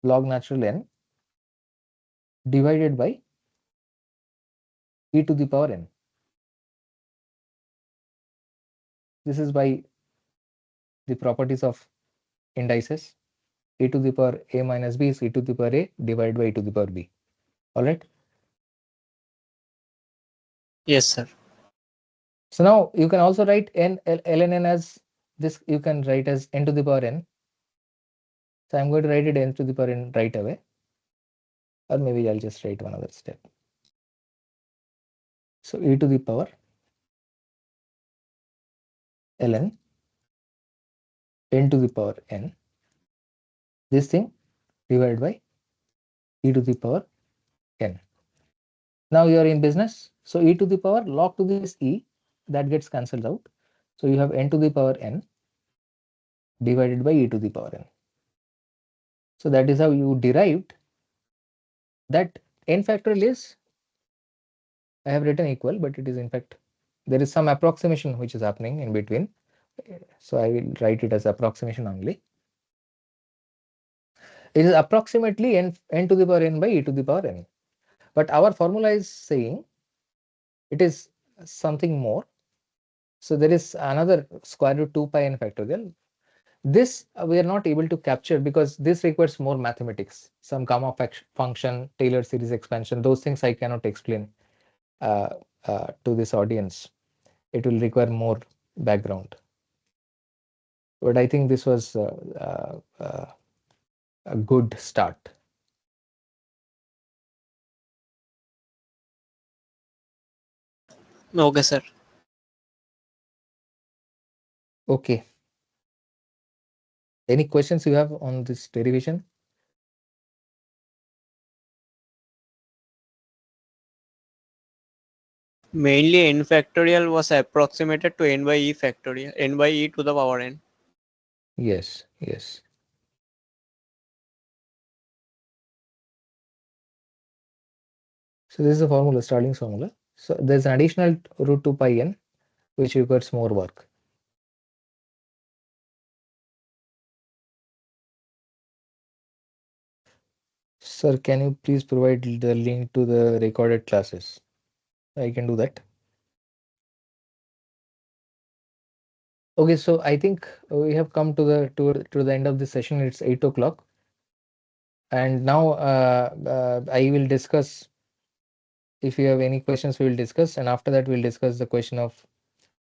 log natural n divided by e to the power n. This is by the properties of indices. E to the power a minus b is e to the power a divided by e to the power b. All right. Yes, sir. So now you can also write ln n as this. You can write as n to the power n. So I'm going to write it n to the power n right away, or maybe I'll just write one other step. So e to the power ln n to the power n, this thing divided by e to the power n. Now you are in business. So e to the power log to this e, that gets cancelled out. So you have n to the power n divided by e to the power n. So that is how you derived that n factorial is, I have written equal, but it is in fact there is some approximation which is happening in between. So I will write it as approximation only. It is approximately n to the power n by e to the power n. But our formula is saying it is something more. So there is another square root 2 pi n factorial. This we are not able to capture because this requires more mathematics, some gamma function, Taylor series expansion. Those things I cannot explain to this audience. It will require more background. But I think this was a good start. Okay, sir. Okay. Any questions you have on this derivation? Mainly n factorial was approximated to n by e factorial, n by e to the power n. Yes, yes. So this is the formula, Stirling's formula. So there's an additional root 2 pi n, which requires more work. Sir, can you please provide the link to the recorded classes? I can do that. Okay, so I think we have come to the end of the session. It's 8 o'clock, and now I will discuss. If you have any questions, we will discuss, and after that we'll discuss the question of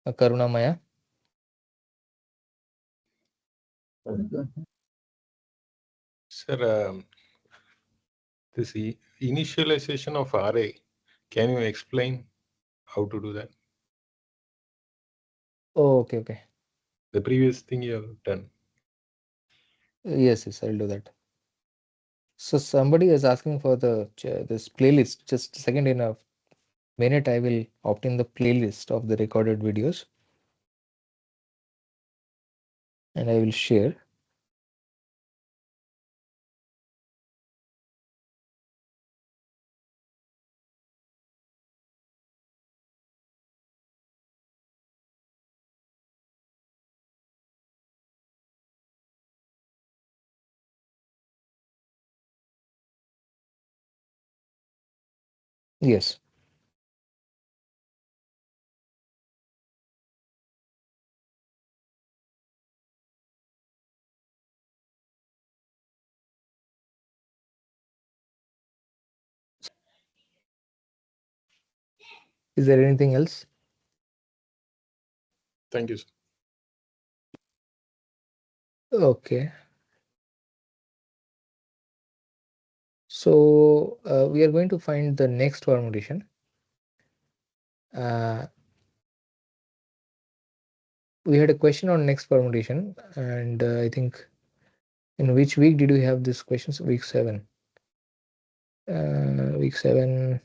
Karuna Maya. Sir, this initialization of array, can you explain how to do that? Oh, okay, okay. The previous thing you have done. Yes, yes, I'll do that. So somebody is asking for this playlist. Just a second, in a minute, I will opt in the playlist of the recorded videos, and I will share. Yes. Is there anything else? Thank you, sir. Okay. So we are going to find the next permutation. We had a question on next permutation, and I think in which week did we have this questions? Week 7. Week 7.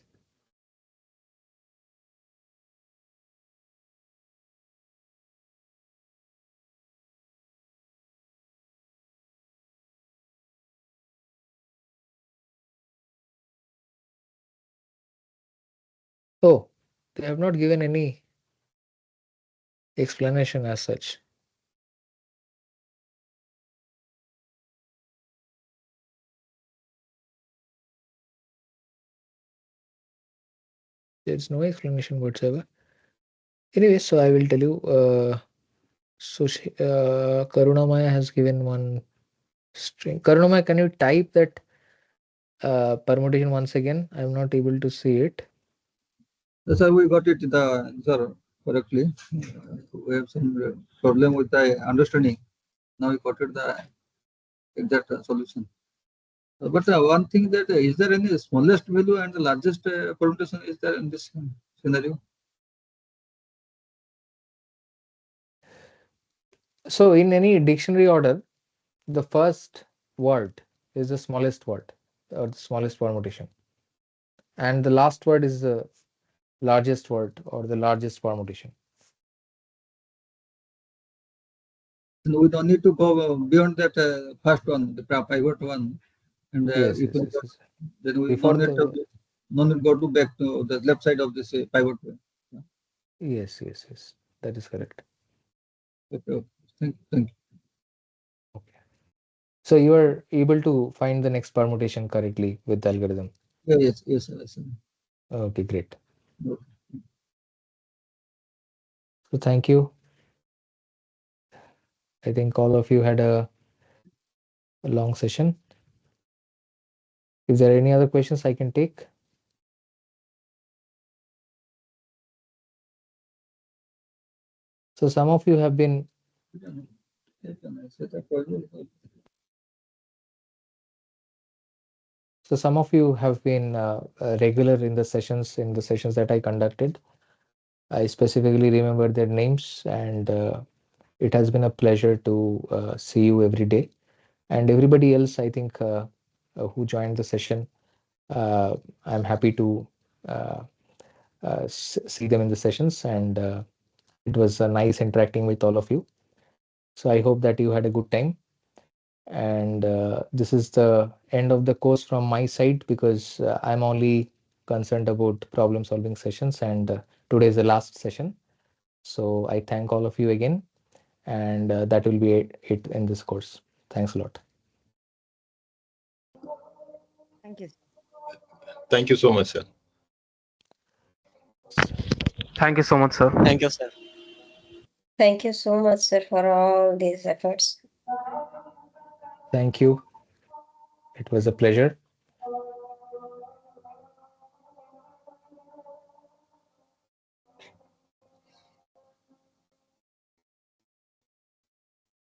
Oh, they have not given any explanation as such. There's no explanation whatsoever. Anyway, so I will tell you. Karuna Maya has given one string. Karuna Maya, can you type that permutation once again? I'm not able to see it. Sir, we got it the answer correctly. We have some problem with the understanding. Now we got it the exact solution. But one thing that is there any smallest value and the largest permutation is there in this scenario? So in any dictionary order, the first word is the smallest word or the smallest permutation, and the last word is the largest word or the largest permutation. No, we don't need to go beyond that first one, the pivot one. And Yes, if yes, we yes, yes. then we Before the no need go to back to the left side of this pivot. yes, yes, yes, that is correct. Okay, okay. Thank you. Okay. So you are able to find the next permutation correctly with the algorithm. Yeah, yes, yes, yes. Okay, great. Okay. So thank you. I think all of you had a long session. Is there any other questions I can take? So some of you have been regular in the sessions that I conducted. I specifically remember their names, and it has been a pleasure to see you every day. And everybody else, I think, who joined the session, I'm happy to uh, see them in the sessions, and it was nice interacting with all of you. So I hope that you had a good time. And this is the end of the course from my side, because I'm only concerned about problem solving sessions, and today is the last session. So I thank all of you again, and that will be it in this course. Thanks a lot. Thank you. Thank you so much, sir. Thank you so much, sir. Thank you, sir. Thank you so much, sir, for all these efforts. Thank you. It was a pleasure.